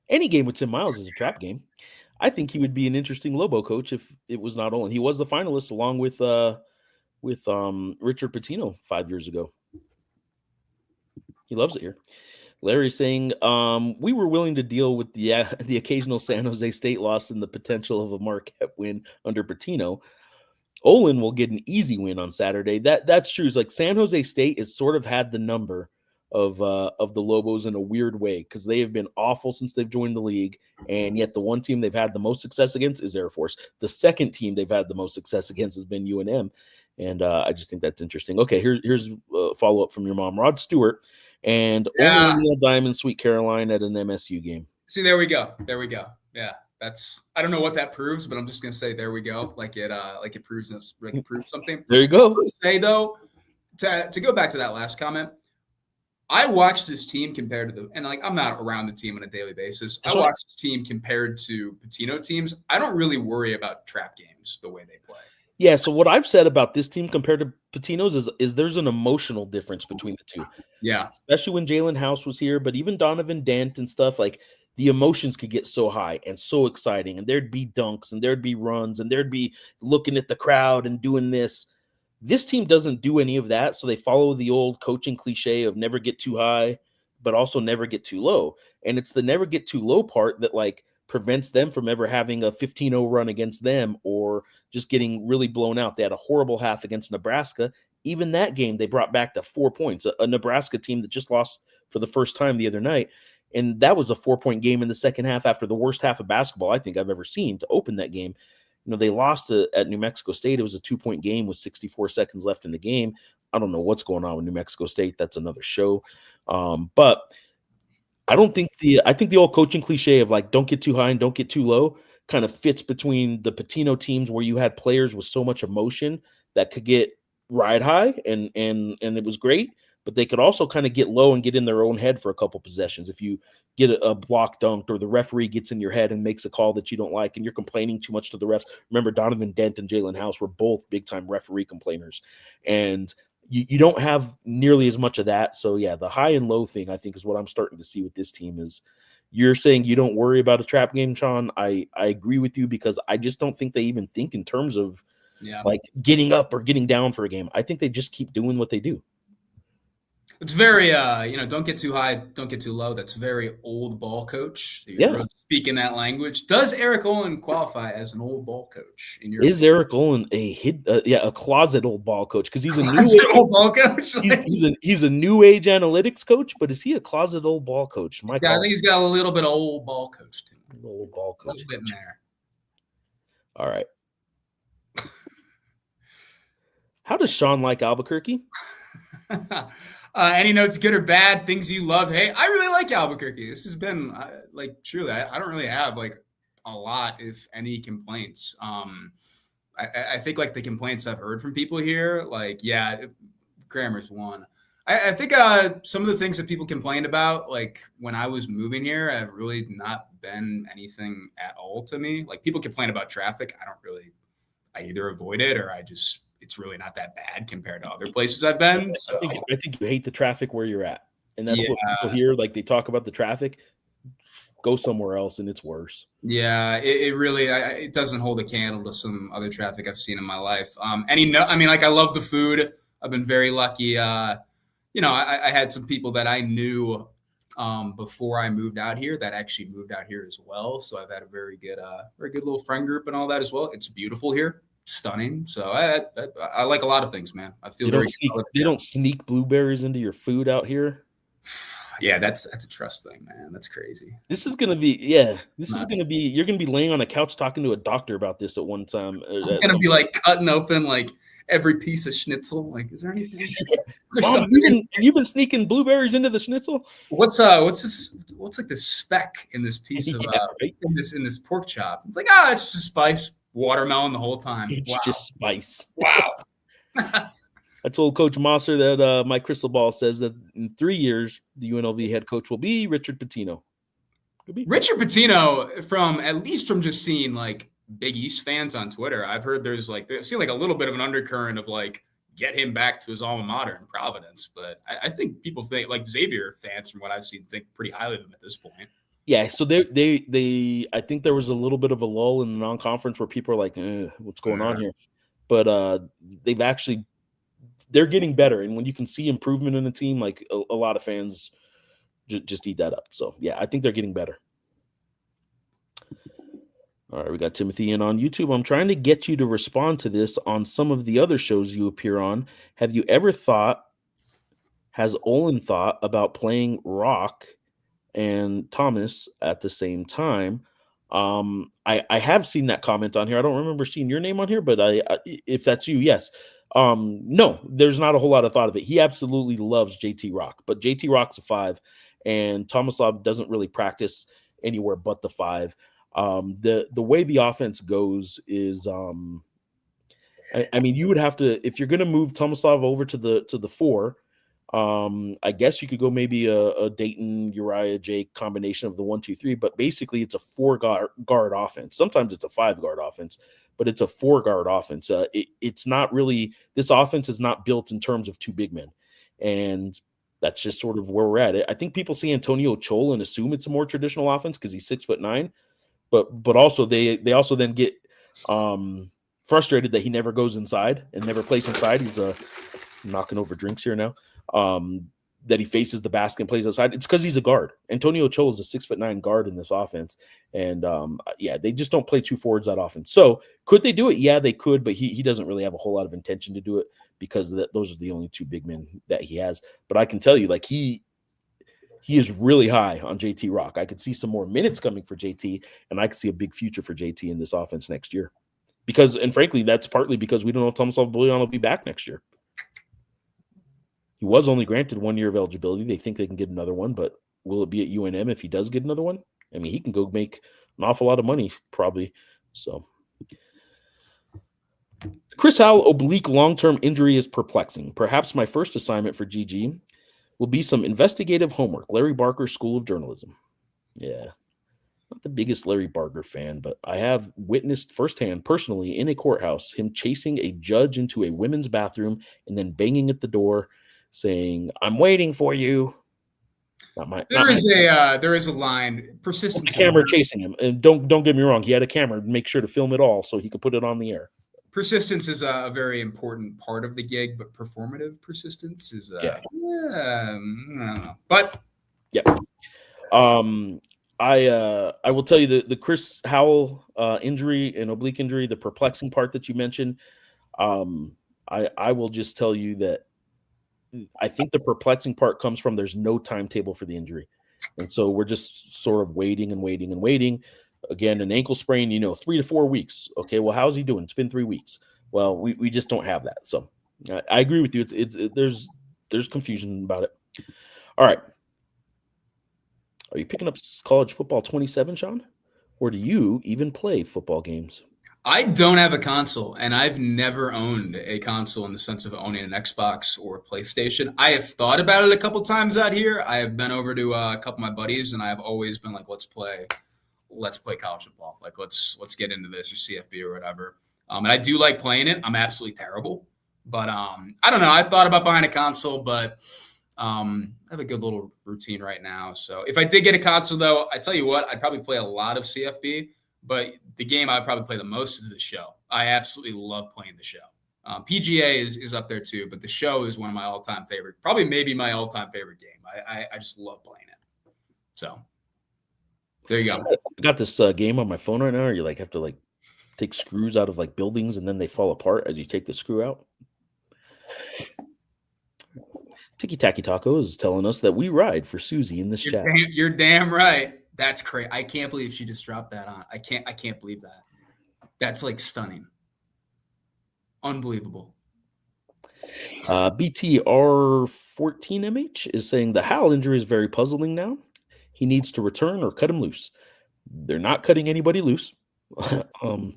Any game with Tim Miles is a trap game. I think he would be an interesting Lobo coach if it was not Olin. He was the finalist along with Richard Pitino 5 years ago. He loves it here. Larry's saying, we were willing to deal with the occasional San Jose State loss and the potential of a Marquette win under Pitino. Olin will get an easy win on Saturday. That's true. It's like San Jose State has sort of had the number of the Lobos in a weird way because they have been awful since they've joined the league, and yet the one team they've had the most success against is Air Force. The second team they've had the most success against has been UNM, and I just think that's interesting. Okay, here's a follow-up from your mom, Rod Stewart, and only Neil Diamond, Sweet Caroline at an MSU game. See, there we go. Yeah. I don't know what that proves, but I'm just gonna say there we go. Like it proves something. There you go. I would say though, to go back to that last comment, I watched this team compared to I'm not around the team on a daily basis. I watched this team compared to Pitino teams. I don't really worry about trap games the way they play. Yeah, so what I've said about this team compared to Pitino's is there's an emotional difference between the two. Yeah. Especially when Jalen House was here, but even Donovan Dent and stuff, like the emotions could get so high and so exciting, and there'd be dunks and there'd be runs and there'd be looking at the crowd and doing this. This team doesn't do any of that, so they follow the old coaching cliche of never get too high, but also never get too low. And it's the never get too low part that like prevents them from ever having a 15-0 run against them or just getting really blown out. They had a horrible half against Nebraska. Even that game, they brought back to 4 points, a Nebraska team that just lost for the first time the other night. And that was a 4-point game in the second half after the worst half of basketball I think I've ever seen to open that game. You know, they lost at New Mexico State. It was a 2-point game with 64 seconds left in the game. I don't know what's going on with New Mexico State. That's another show. But I think the old coaching cliche of like, don't get too high and don't get too low kind of fits between the Pitino teams where you had players with so much emotion that could get ride high and it was great, but they could also kind of get low and get in their own head for a couple possessions. If you get a block dunked or the referee gets in your head and makes a call that you don't like and you're complaining too much to the refs. Remember, Donovan Dent and Jalen House were both big-time referee complainers. And you don't have nearly as much of that. So, yeah, the high and low thing, I think, is what I'm starting to see with this team is you're saying you don't worry about a trap game, Sean. I agree with you because I just don't think they even think in terms of like getting up or getting down for a game. I think they just keep doing what they do. It's very, don't get too high, don't get too low. That's very old ball coach. You're really speaking that language. Does Eric Olin qualify as an old ball coach? Is Eric Olin a closet old ball coach? Because he's a old ball coach. He's a new age analytics coach, but is he a closet old ball coach? I think he's got a little bit of old ball coach too. Old ball coach. A little bit in there. All right. How does Sean like Albuquerque? Any notes, good or bad, things you love? Hey, I really like Albuquerque. This has been truly, I don't really have like a lot, if any, complaints. I think like the complaints I've heard from people here, like, yeah, grammar's one. I think some of the things that people complained about, like when I was moving here, have really not been anything at all to me. Like people complain about traffic. I either avoid it or it's really not that bad compared to other places I've been. So I think you hate the traffic where you're at. And that's yeah, what people hear. Like they talk about the traffic, go somewhere else and it's worse. yeah, it really it doesn't hold a candle to some other traffic I've seen in my life. Like I love the food. I've been very lucky. I had some people that I knew before I moved out here that actually moved out here as well. So I've had a very good little friend group and all that as well. It's beautiful here, stunning. So I like a lot of things, man. I feel they don't sneak blueberries into your food out here. Yeah, that's a trust thing, man. That's crazy. This is gonna be you're gonna be laying on a couch talking to a doctor about this at one time. I'm gonna be like cutting open like every piece of schnitzel. Like, is there anything? Mom, you've been sneaking blueberries into the schnitzel? What's this? What's like the speck in this piece of right? in this pork chop? It's like, it's just spice, watermelon the whole time. It's just spice. Wow. I told Coach Mosser that my crystal ball says that in 3 years, the UNLV head coach will be Richard Pitino. Richard Pitino, at least from just seeing like Big East fans on Twitter, I've heard there's like a little bit of an undercurrent of like get him back to his alma mater in Providence. But I think people think like Xavier fans, from what I've seen, think pretty highly of him at this point. Yeah, so they I think there was a little bit of a lull in the non-conference where people are like, what's going on here? But they're getting better, and when you can see improvement in the team, like a lot of fans just eat that up. So yeah, I think they're getting better. All right, we got Timothy in on YouTube. I'm trying to get you to respond to this on some of the other shows you appear on. Has Olin thought about playing Rock and Thomas at the same time? I have seen that comment on here. I don't remember seeing your name on here, but if that's you, yes. No, there's not a whole lot of thought of it. He absolutely loves JT Rock, but JT Rock's a 5, and Tomislav doesn't really practice anywhere but the 5. The way the offense goes is, I mean, you would have to, if you're going to move Tomislav over to the 4. I guess you could go maybe a Dayton Uriah Jake combination of the 1, 2, 3, but basically it's a 4 guard offense. Sometimes it's a 5 guard offense, but it's a 4 guard offense. It's not really, this offense is not built in terms of 2 big men, and that's just sort of where we're at. I think people see Antonio Chol and assume it's a more traditional offense because he's 6'9", but also they also then get frustrated that he never goes inside and never plays inside. He's knocking over drinks here now. That he faces the basket and plays outside. It's because he's a guard. Antonio Cho is a 6'9" guard in this offense. And they just don't play 2 forwards that often. So could they do it? Yeah, they could, but he doesn't really have a whole lot of intention to do it because those are the only 2 big men that he has. But I can tell you, like, he is really high on JT Rock. I could see some more minutes coming for JT, and I could see a big future for JT in this offense next year. And frankly, that's partly because we don't know if Tomislav Buljan will be back next year. He was only granted 1 year of eligibility. They think they can get another one, but will it be at UNM if he does get another one? I mean, he can go make an awful lot of money, probably. So, Chris Howell oblique long-term injury is perplexing. Perhaps my first assignment for GG will be some investigative homework. Larry Barker School of Journalism. Yeah. Not the biggest Larry Barker fan, but I have witnessed firsthand, personally, in a courthouse, him chasing a judge into a women's bathroom and then banging at the door, saying, "I'm waiting for you." There is a line. Persistence. The camera chasing him, and don't get me wrong. He had a camera to make sure to film it all so he could put it on the air. Persistence is a very important part of the gig, but performative persistence is I don't know. But yeah. I will tell you the Chris Howell injury and oblique injury, the perplexing part that you mentioned. I will just tell you that I think the perplexing part comes from there's no timetable for the injury. And so we're just sort of waiting and waiting and waiting. Again, an ankle sprain, 3 to 4 weeks. Okay, well, how's he doing? It's been 3 weeks. Well, we just don't have that. So I agree with you. There's confusion about it. All right. Are you picking up college football 27, Sean? Or do you even play football games? I don't have a console, and I've never owned a console in the sense of owning an Xbox or a PlayStation. I have thought about it a couple times out here. I have been over to a couple of my buddies, and I have always been like, let's play college football. Like, let's get into this or CFB or whatever. And I do like playing it. I'm absolutely terrible, but I don't know. I've thought about buying a console, but I have a good little routine right now. So if I did get a console, though, I tell you what, I'd probably play a lot of CFB. But the game I'd probably play the most is the show. I absolutely love playing the show. PGA is up there too, but the show is one of my all-time favorite, probably maybe my all-time favorite game. I just love playing it. So there you go. I got this game on my phone right now. You like have to like take screws out of like buildings and then they fall apart as you take the screw out. Tiki Taki Taco is telling us that we ride for Susie in this chat. You're damn right. That's crazy. I can't believe she just dropped that on. I can't believe that. That's like stunning. Unbelievable. BTR14MH is saying the Howell injury is very puzzling now. He needs to return or cut him loose. They're not cutting anybody loose. I don't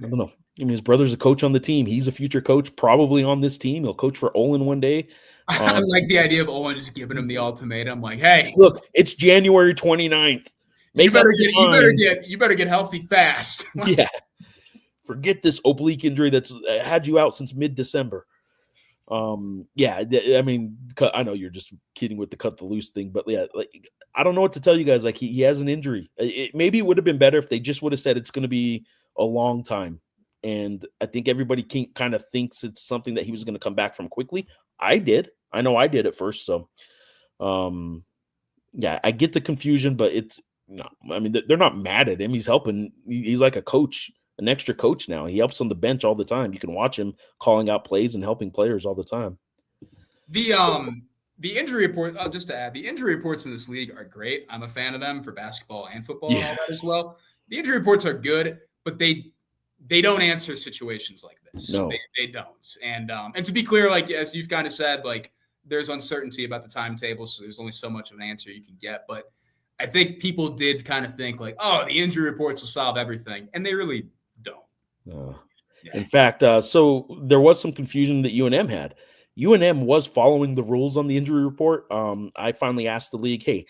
know. I mean, his brother's a coach on the team. He's a future coach, probably on this team. He'll coach for Olin one day. I like the idea of Olin just giving him the ultimatum, like, "Hey, look, it's January 29th. You better get healthy fast." Yeah, forget this oblique injury that's had you out since mid-December. Yeah, I mean, I know you're just kidding with the cut the loose thing, but yeah, like I don't know what to tell you guys. Like he has an injury. Maybe it would have been better if they just would have said it's going to be a long time. And I think everybody kind of thinks it's something that he was going to come back from quickly. I did. I know I did at first. So, yeah, I get the confusion, but it's not. I mean, they're not mad at him. He's helping. He's like a coach, an extra coach now. He helps on the bench all the time. You can watch him calling out plays and helping players all the time. The injury report. Just to add, the injury reports in this league are great. I'm a fan of them for basketball and football and all that as well. The injury reports are good, but they don't answer situations like this. No. They don't. And to be clear, like as you've kind of said, like there's uncertainty about the timetable, so there's only so much of an answer you can get. But I think people did kind of think like, oh, the injury reports will solve everything, and they really don't. Yeah. In fact, so there was some confusion that UNM had. UNM was following the rules on the injury report. I finally asked the league, hey,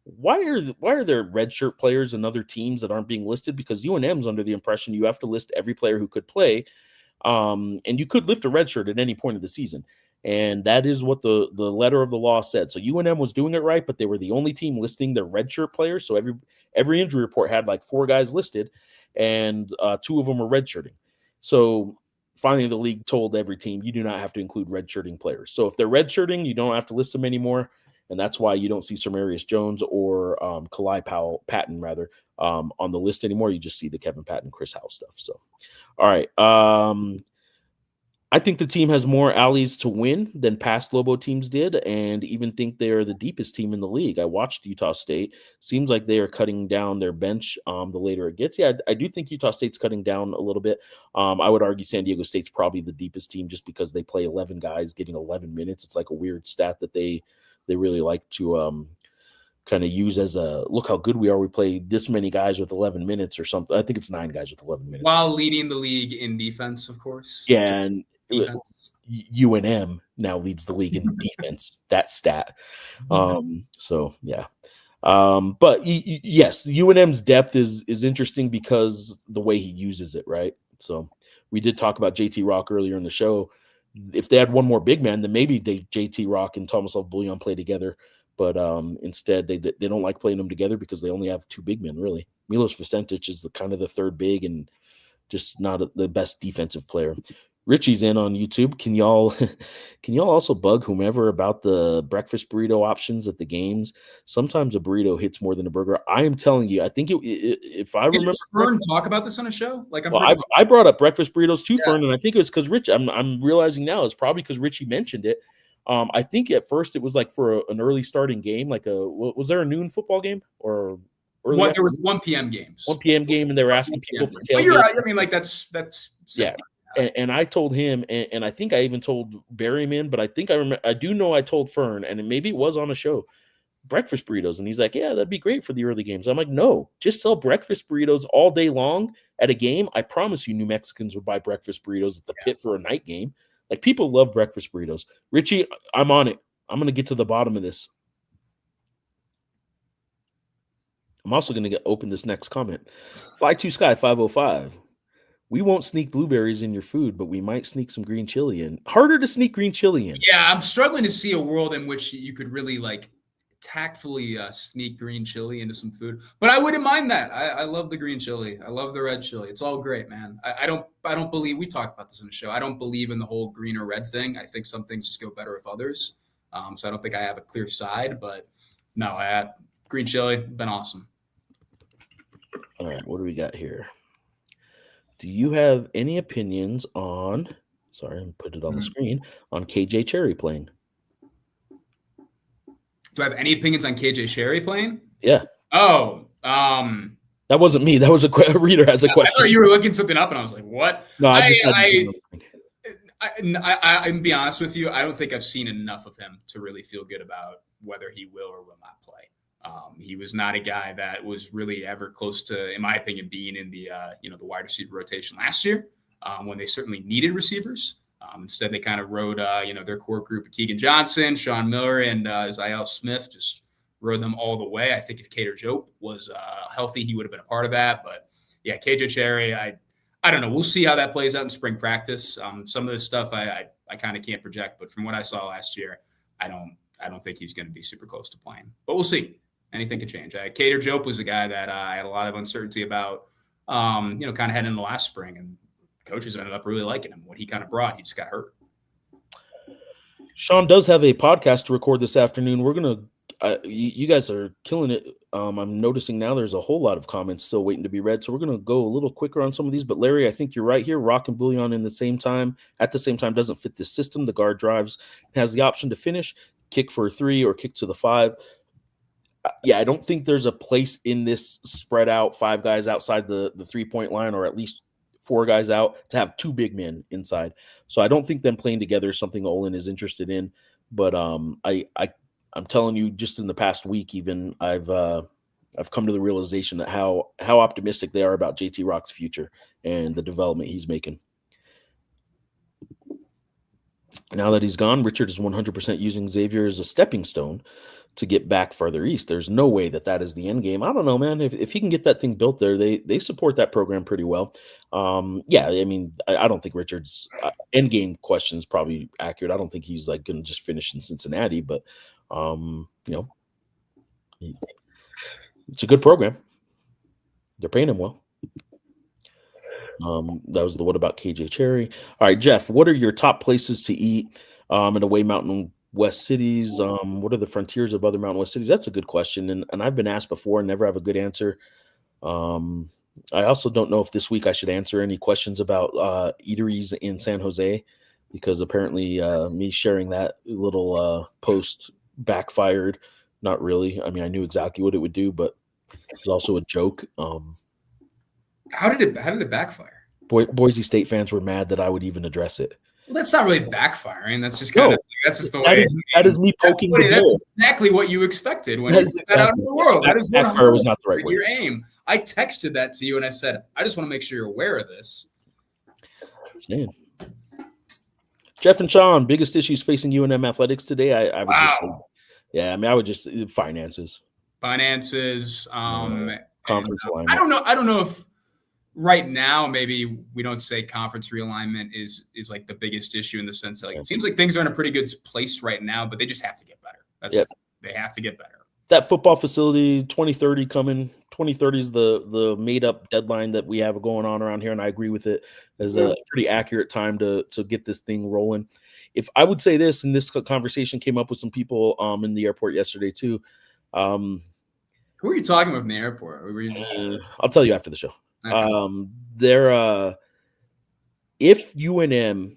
why are there redshirt players and other teams that aren't being listed? Because UNM's under the impression you have to list every player who could play, and you could lift a redshirt at any point of the season. And that is what the letter of the law said. So UNM was doing it right, but they were the only team listing their redshirt players. So every injury report had like 4 guys listed, and 2 of them were redshirting. So finally, the league told every team, you do not have to include redshirting players. So if they're redshirting, you don't have to list them anymore. And that's why you don't see Samarius Jones or Kalai Patton, rather, on the list anymore. You just see the Kevin Patton, Chris Howe stuff. So, all right. I think the team has more alleys to win than past Lobo teams did, and even think they are the deepest team in the league. I watched Utah State. Seems like they are cutting down their bench the later it gets. Yeah, I do think Utah State's cutting down a little bit. I would argue San Diego State's probably the deepest team just because they play 11 guys getting 11 minutes. It's like a weird stat that they really like to kind of use as a look how good we are. We play this many guys with 11 minutes or something. I think it's 9 guys with 11 minutes. While leading the league in defense, of course. Yeah, and UNM now leads the league in defense. That stat. So yeah. But yes, UNM's depth is interesting because the way he uses it, right? So we did talk about JT Rock earlier in the show. If they had one more big man, then maybe JT Rock and Tomislav Bullion play together. But instead, they don't like playing them together because they only have 2 big men, really. Milos Vicentic is kind of the third big and just not the best defensive player. Richie's in on YouTube. Can y'all also bug whomever about the breakfast burrito options at the games? Sometimes a burrito hits more than a burger. I am telling you, I think if I remember, Fern talk about this on a show. Like I brought up breakfast burritos too, Fern, and I think it was because Rich. I'm realizing now it's probably because Richie mentioned it. I think at first it was like for an early starting game, like was there a noon football game or early? There was 1 p.m. games. 1 p.m. game, and they were asking people for tailgates. Well, you're right. I mean, like that's yeah. And I told him, and I think I even told Berryman, but I think I do know I told Fern, and maybe it was on a show. breakfast burritos. And he's like, yeah, that'd be great for the early games. I'm like, no, just sell breakfast burritos all day long at a game. I promise you New Mexicans would buy breakfast burritos at the pit for a night game. Like, people love breakfast burritos. Richie, I'm on it. I'm going to get to the bottom of this. I'm also going to open this next comment. Fly2 Sky 505. We won't sneak blueberries in your food, but we might sneak some green chili in. Harder to sneak green chili in. Yeah, I'm struggling to see a world in which you could really like tactfully sneak green chili into some food. But I wouldn't mind that. I love the green chili. I love the red chili. It's all great, man. I don't believe, we talked about this in the show, I don't believe in the whole green or red thing. I think some things just go better with others. So I don't think I have a clear side, but no, I had green chili, been awesome. All right, what do we got here? Do you have any opinions on, sorry, I'm putting it on the screen, on KJ Cherry playing? Do I have any opinions on KJ Cherry playing? Yeah. Oh, that wasn't me. That was a reader has a question. I thought you were looking something up, and I was like, "What?" No, I'm be honest with you. I don't think I've seen enough of him to really feel good about whether he will or will not play. He was not a guy that was really ever close to, in my opinion, being in the the wide receiver rotation last year when they certainly needed receivers. Instead, they kind of rode their core group of Keegan Johnson, Sean Miller, and Zayel Smith, just rode them all the way. I think if Cater Jope was healthy, he would have been a part of that. But yeah, KJ Cherry, I don't know. We'll see how that plays out in spring practice. Some of this stuff I kind of can't project, but from what I saw last year, I don't think he's going to be super close to playing. But we'll see. Anything could change. Cater Jope was a guy that I had a lot of uncertainty about, kind of heading into last spring, and coaches ended up really liking him. What he kind of brought, he just got hurt. Sean does have a podcast to record this afternoon. We're going to, you guys are killing it. I'm noticing now there's a whole lot of comments still waiting to be read. So we're going to go a little quicker on some of these. But Larry, I think you're right here. Rock and Bullion at the same time doesn't fit this system. The guard drives, has the option to finish, kick for a 3 or kick to the 5. Yeah, I don't think there's a place in this spread out 5 guys outside the 3-point line, or at least 4 guys out, to have 2 big men inside. So I don't think them playing together is something Olin is interested in. But I'm telling you, just in the past week, even I've come to the realization that how optimistic they are about JT Rock's future and the development he's making. Now that he's gone, Richard is 100% using Xavier as a stepping stone to get back further east. There's no way that is the end game. I don't know, man. If he can get that thing built there, they support that program pretty well. Yeah, I mean, I don't think Richard's end game question is probably accurate. I don't think he's like going to just finish in Cincinnati, but it's a good program. They're paying him well. That was the what about KJ Cherry. All right, Geoff, what are your top places to eat in away Mountain West cities? What are the frontiers of other Mountain West cities? That's a good question, and I've been asked before and never have a good answer. I also don't know if this week I should answer any questions about eateries in San Jose, because apparently me sharing that little post backfired. Not really. I mean, I knew exactly what it would do, but it was also a joke. How did it backfire? Boise State fans were mad that I would even address it. Well, that's not really backfiring. That's just kind of that's just the way. That is me poking the bear. That's exactly what you expected when you put that out into the world. That is was not the right word. Your aim. I texted that to you and I said, I just want to make sure you're aware of this. Saying. Geoff and Sean, biggest issues facing UNM athletics today. I would just say, yeah, I mean, I would just finances. Conference alignment. I don't know if right now maybe we don't say conference realignment is like the biggest issue, in the sense that it seems like things are in a pretty good place right now, but they just have to get better. They have to get better. That football facility 2030 coming. 2030 is the made up deadline that we have going on around here, and I agree with it as a pretty accurate time to get this thing rolling. If I would say this, and this conversation came up with some people in the airport yesterday too. Who are you talking with in the airport? I'll tell you after the show. Okay. If UNM,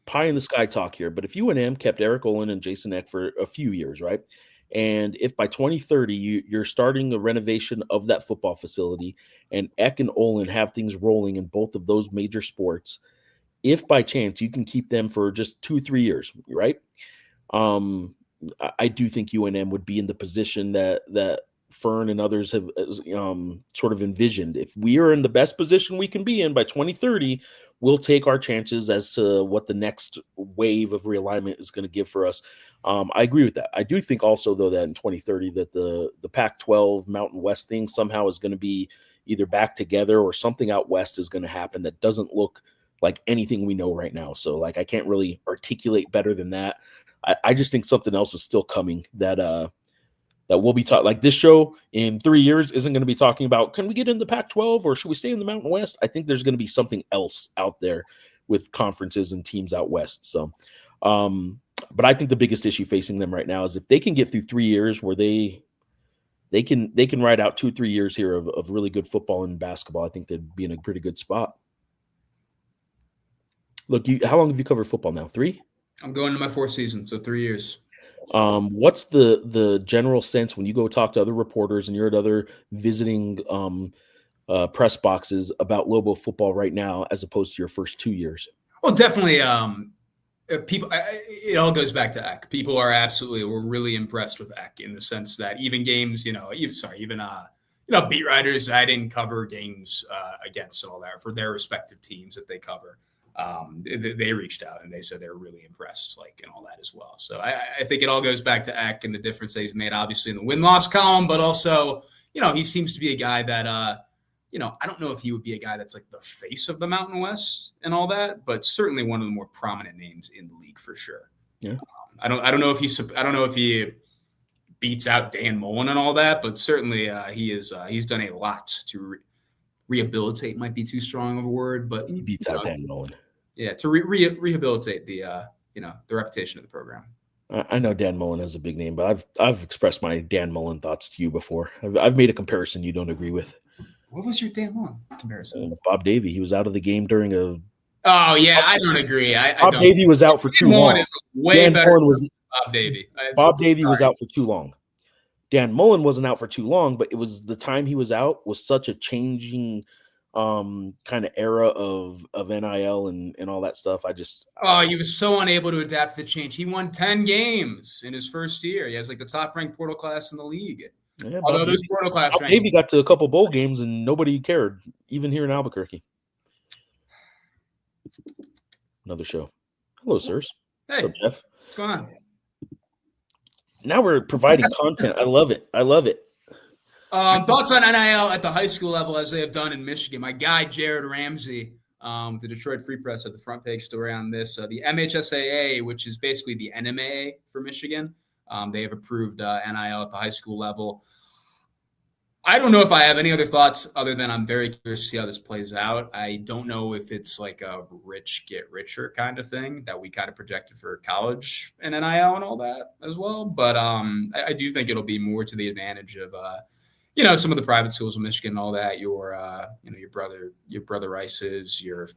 pie in the sky talk here, but if UNM kept Eric Olin and Jason Eck for a few years, right? And if by 2030 you're starting the renovation of that football facility, and Eck and Olin have things rolling in both of those major sports, if by chance you can keep them for just 2-3 years, right? I do think UNM would be in the position that Fern and others have sort of envisioned. If we are in the best position we can be in by 2030, we'll take our chances as to what the next wave of realignment is going to give for us. I agree with that. I do think also, though, that in 2030 that the Pac-12 Mountain West thing somehow is going to be either back together or something out west is going to happen that doesn't look like anything we know right now. So like I can't really articulate better than that. I just think something else is still coming that we'll be talking, like this show in 3 years isn't going to be talking about, can we get in the Pac-12 or should we stay in the Mountain West? I think there's going to be something else out there with conferences and teams out west. So, but I think the biggest issue facing them right now is if they can get through 3 years where they can ride out 2-3 years here of really good football and basketball, I think they'd be in a pretty good spot. Look, how long have you covered football now? 3? I'm going to my 4th season, so 3 years. What's the general sense when you go talk to other reporters and you're at other visiting press boxes about Lobo football right now as opposed to your first 2 years? Well, definitely. People, it all goes back to Eck. People were really impressed with Eck in the sense that even games, beat writers I didn't cover games against and all that for their respective teams that they cover. They reached out and they said they were really impressed, like, and all that as well. So I think it all goes back to Eck and the difference that he's made, obviously in the win-loss column, but also, he seems to be a guy that, I don't know if he would be a guy that's like the face of the Mountain West and all that, but certainly one of the more prominent names in the league for sure. Yeah. I don't know if he beats out Dan Mullen and all that, but certainly he's done a lot to rehabilitate. Might be too strong of a word, but he beats out Dan Mullen. Yeah, to rehabilitate the reputation of the program. I know Dan Mullen has a big name, but I've expressed my Dan Mullen thoughts to you before. I've made a comparison you don't agree with. What was your Dan Mullen comparison? Bob Davie. He was out of the game during a. Oh yeah, I don't agree. Bob Davie was out for too long. Is way Dan better Mullen than Bob Davie. Bob Davie was out for too long. Dan Mullen wasn't out for too long, but it was the time he was out was such a changing kind of era of NIL and all that stuff. He was so unable to adapt to the change. He won 10 games in his first year. He has like the top ranked portal class in the league. Yeah, although those portal class rankings, maybe got to a couple bowl games and nobody cared, even here in Albuquerque. Another show. Hello, sirs. Hey, what's up, Geoff? What's going on? Now we're providing content. I love it. Thoughts on NIL at the high school level as they have done in Michigan. My guy, Jared Ramsey, the Detroit Free Press, had the front page story on this. The MHSAA, which is basically the NMAA for Michigan, they have approved NIL at the high school level. I don't know if I have any other thoughts other than I'm very curious to see how this plays out. I don't know if it's like a rich get richer kind of thing that we kind of projected for college and NIL and all that as well. But I do think it'll be more to the advantage of some of the private schools in Michigan and all that. Your brother Rice's, your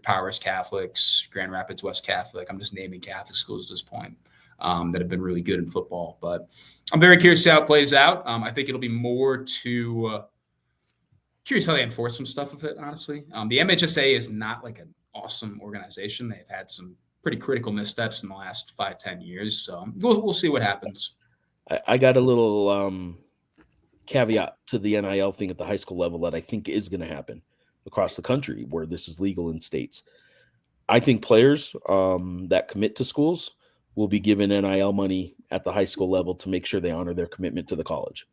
Powers Catholics, Grand Rapids West Catholic. I'm just naming Catholic schools at this point. That have been really good in football. But I'm very curious to see how it plays out. I think it'll be more to curious how they enforce some stuff of it, honestly. The MHSA is not like an awesome organization. They've had some pretty critical missteps in the last 5-10 years. So we'll see what happens. I got a little caveat to the NIL thing at the high school level that I think is going to happen across the country where this is legal in states. I think players that commit to schools will be given NIL money at the high school level to make sure they honor their commitment to the college.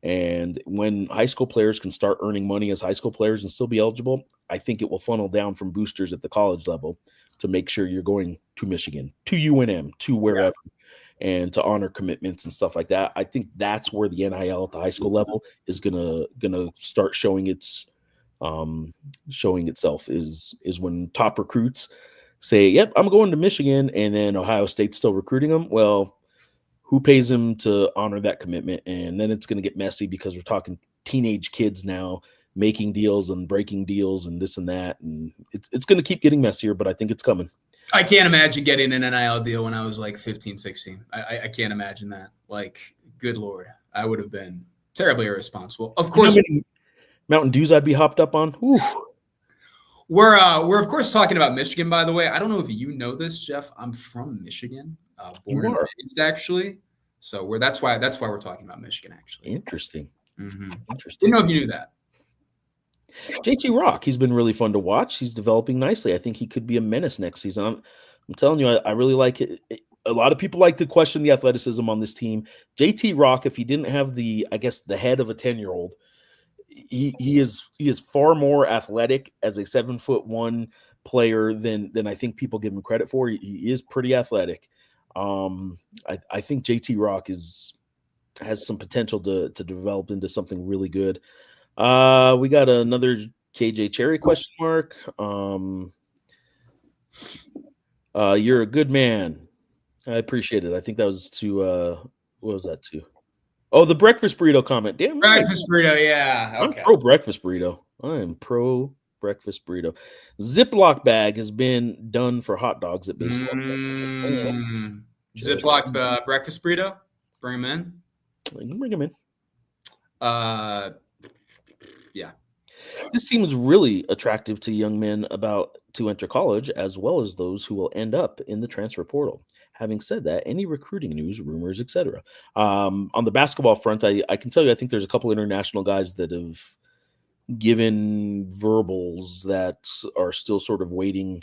And when high school players can start earning money as high school players and still be eligible, I think it will funnel down from boosters at the college level to make sure you're going to Michigan, to UNM, to wherever, and to honor commitments and stuff like that. I think that's where the NIL at the high school level is gonna start showing itself is when top recruits say, yep, I'm going to Michigan, and then Ohio State's still recruiting them. Well, who pays them to honor that commitment? And then it's going to get messy because we're talking teenage kids now making deals and breaking deals and this and that. And it's going to keep getting messier, but I think it's coming. I can't imagine getting an NIL deal when I was like 15, 16. I can't imagine that. Like, good Lord, I would have been terribly irresponsible. Of course. Mountain Dews I'd be hopped up on. Oof. We're of course talking about Michigan, by the way. I don't know if you know this, Geoff. I'm from Michigan, born and raised, actually. So that's why we're talking about Michigan, actually. Interesting. Interesting. Didn't know if you knew that. JT Rock, he's been really fun to watch. He's developing nicely. I think he could be a menace next season. I'm telling you, I really like it. A lot of people like to question the athleticism on this team. JT Rock, if he didn't have the head of a 10-year-old, he is far more athletic as a 7'1" player than I think people give him credit for. He is pretty athletic. I think JT Rock has some potential to develop into something really good. We got another KJ Cherry question mark. You're a good man. I appreciate it. I think that was to what was that to? Oh, the breakfast burrito comment. Damn, breakfast burrito, yeah. Okay. I'm pro breakfast burrito. I am pro breakfast burrito. Ziploc bag has been done for hot dogs at baseball. Ziploc breakfast burrito. Bring them in. You can bring them in. Yeah. This team is really attractive to young men about to enter college, as well as those who will end up in the transfer portal. Having said that, any recruiting news, rumors, etc. On the basketball front, I can tell you, I think there's a couple international guys that have given verbals that are still sort of waiting.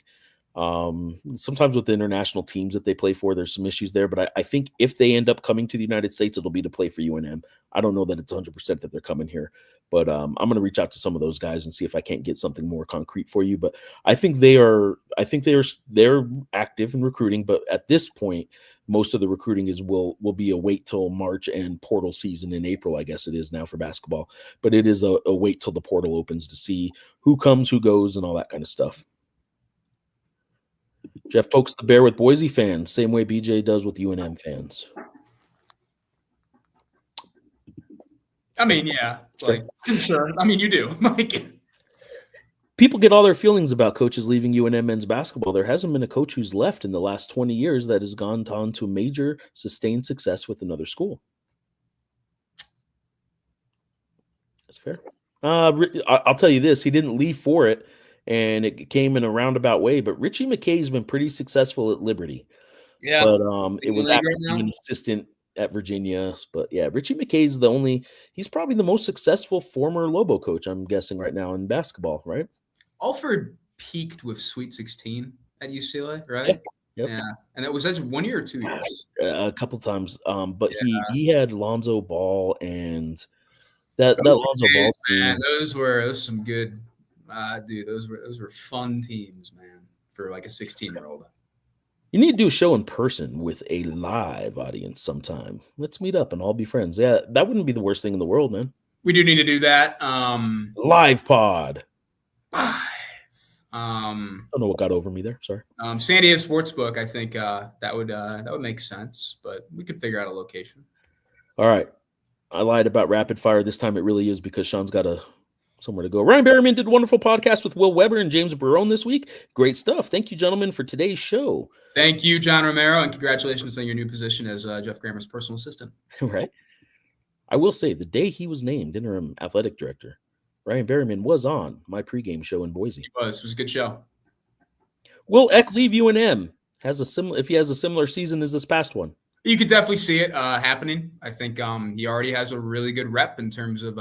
Sometimes with the international teams that they play for, there's some issues there, but I think if they end up coming to the United States, it'll be to play for UNM. I don't know that it's 100% that they're coming here, but I'm going to reach out to some of those guys and see if I can't get something more concrete for you. But I think they're active in recruiting, but at this point, most of the recruiting will be a wait till March and portal season in April, I guess it is now for basketball, but it is a wait till the portal opens to see who comes, who goes, and all that kind of stuff. Geoff pokes the bear with Boise fans, same way BJ does with UNM fans. I mean, yeah, like sure. I mean, you do. People get all their feelings about coaches leaving UNM men's basketball. There hasn't been a coach who's left in the last 20 years that has gone on to major sustained success with another school. That's fair. I'll tell you this: he didn't leave for it. And it came in a roundabout way, but Richie McKay's been pretty successful at Liberty. Yeah. But it was after being an assistant at Virginia. But yeah, Richie McKay's he's probably the most successful former Lobo coach, I'm guessing, right now in basketball, right? Alford peaked with Sweet 16 at UCLA, right? Yep. Yeah. And that was 1 year or 2 years? A couple times. But he had Lonzo Ball and that Lonzo Ball team. Man, those were some good. Dude, those were fun teams, man, for like a 16-year-old. You need to do a show in person with a live audience sometime. Let's meet up and all be friends. Yeah, that wouldn't be the worst thing in the world, man. We do need to do that. Live pod. I don't know what got over me there. Sorry. San Diego Sportsbook, I think that would make sense, but we could figure out a location. All right. I lied about rapid fire. This time it really is because Sean's got somewhere to go. Ryan Berryman did a wonderful podcast with Will Weber and James Barone this week. Great stuff. Thank you, gentlemen, for today's show. Thank you, John Romero, and congratulations on your new position as Geoff Grammer's personal assistant. Right. I will say, the day he was named interim athletic director, Ryan Berryman was on my pregame show in Boise. It was a good show. Will Eck leave UNM? If he has a similar season as this past one? You could definitely see it happening. I think he already has a really good rep in terms of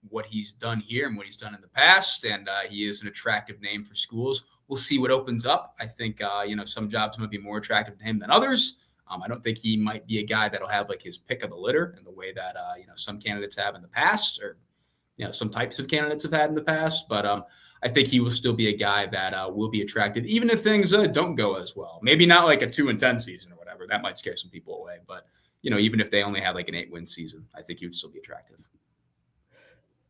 what he's done here and what he's done in the past, and he is an attractive name for schools. We'll see what opens up. I think some jobs might be more attractive to him than others. I don't think he might be a guy that'll have like his pick of the litter in the way that some candidates have in the past, or some types of candidates have had in the past. But I think he will still be a guy that will be attractive, even if things don't go as well. Maybe not like a 2-10 season or whatever. That might scare some people away. But even if they only have like an 8-win season, I think he would still be attractive.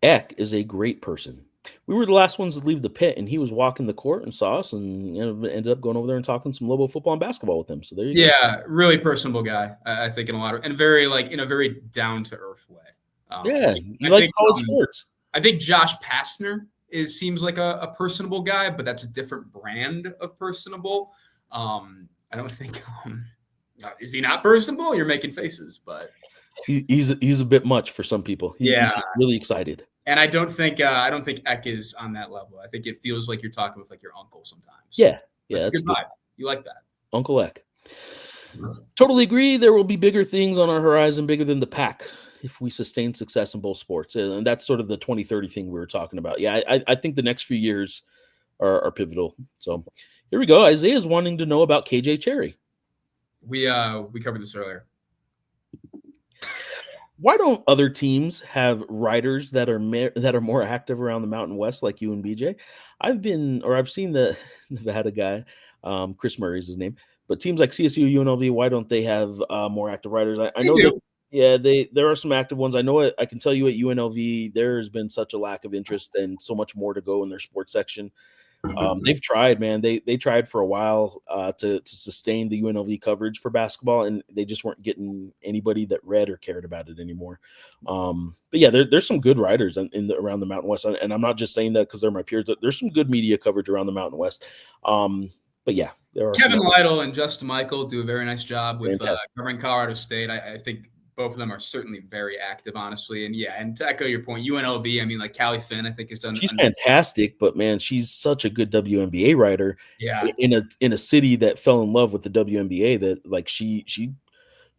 Eck is a great person. We were the last ones to leave the pit, and he was walking the court and saw us, and ended up going over there and talking some Lobo football and basketball with him. So there you go. Yeah, really personable guy. I think in a very down to earth way. He likes college sports. I think Josh Pastner seems like a personable guy, but that's a different brand of personable. I don't think is he not personable? You're making faces, but he's a bit much for some people. He's just really excited. And I don't think Eck is on that level. I think it feels like you're talking with like your uncle sometimes. Yeah, That's a good vibe. You like that. Uncle Eck. Totally agree. There will be bigger things on our horizon, bigger than the pack, if we sustain success in both sports. And that's sort of the 2030 thing we were talking about. Yeah, I think the next few years are pivotal. So here we go. Isaiah's wanting to know about KJ Cherry. We covered this earlier. Why don't other teams have riders that are more active around the Mountain West like you and BJ? I've seen the Nevada guy, Chris Murray is his name, but teams like CSU, UNLV, why don't they have more active riders? I know that, yeah, there are some active ones. I know it. I can tell you at UNLV, there has been such a lack of interest and so much more to go in their sports section. They've tried, man. They tried for a while to sustain the UNLV coverage for basketball, and they just weren't getting anybody that read or cared about it anymore. But yeah, there's some good writers around the Mountain West, and I'm not just saying that because they're my peers. There's some good media coverage around the Mountain West. But yeah, there are Kevin Lytle and Justin Michael do a very nice job with covering Colorado State. I think both of them are certainly very active, honestly. And yeah, and to echo your point, UNLV, I mean, like Callie Finn, I think has done. She's fantastic, but man, she's such a good WNBA writer. Yeah, in a city that fell in love with the WNBA, that like she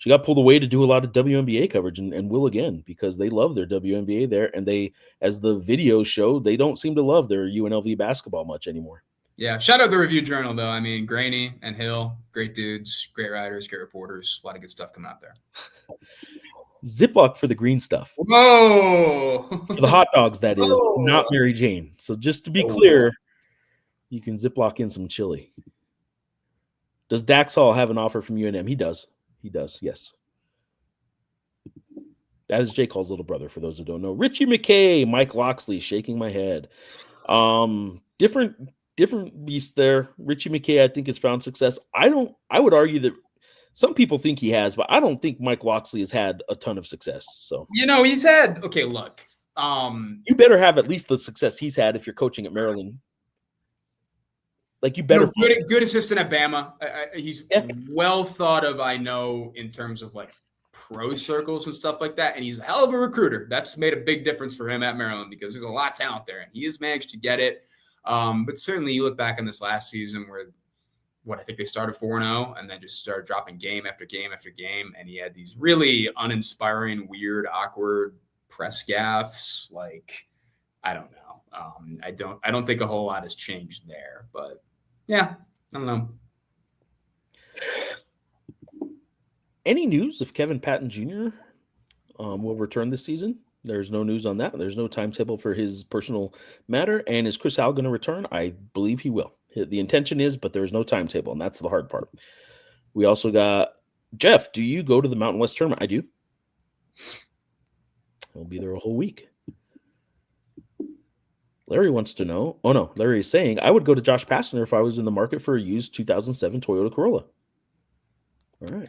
got pulled away to do a lot of WNBA coverage and will again because they love their WNBA there. And they, as the videos show, they don't seem to love their UNLV basketball much anymore. Yeah, shout out the Review Journal, though. I mean, Graney and Hill, great dudes, great writers, great reporters. A lot of good stuff coming out there. Ziploc for the green stuff. Whoa! For the hot dogs, that is, not Mary Jane. So just to be clear, you can Ziploc in some chili. Does Dax Hall have an offer from UNM? He does. He does, yes. That is Jake Hall's little brother, for those who don't know. Richie McKay, Mike Loxley, shaking my head. Different beast there. Richie McKay, I think, has found success. I would argue that some people think he has, but I don't think Mike Loxley has had a ton of success. So he's had look. You better have at least the success he's had if you're coaching at Maryland. Like you better good assistant at Bama. He's well thought of, I know, in terms of like pro circles and stuff like that. And he's a hell of a recruiter. That's made a big difference for him at Maryland because there's a lot of talent there, and he has managed to get it. But certainly you look back on this last season where I think they started 4-0 and then just started dropping game after game after game. And he had these really uninspiring, weird, awkward press gaffes. Like, I don't know. I don't think a whole lot has changed there, but yeah, I don't know. Any news if Kevin Patton Jr. Will return this season? There's no news on that. There's no timetable for his personal matter. And is Chris Howell going to return? I believe he will. The intention is, but there's no timetable, and that's the hard part. We also got Geoff. Do you go to the Mountain West tournament? I do. I'll be there a whole week. Larry wants to know. Oh no, Larry is saying I would go to Josh Pastner if I was in the market for a used 2007 Toyota Corolla. All right.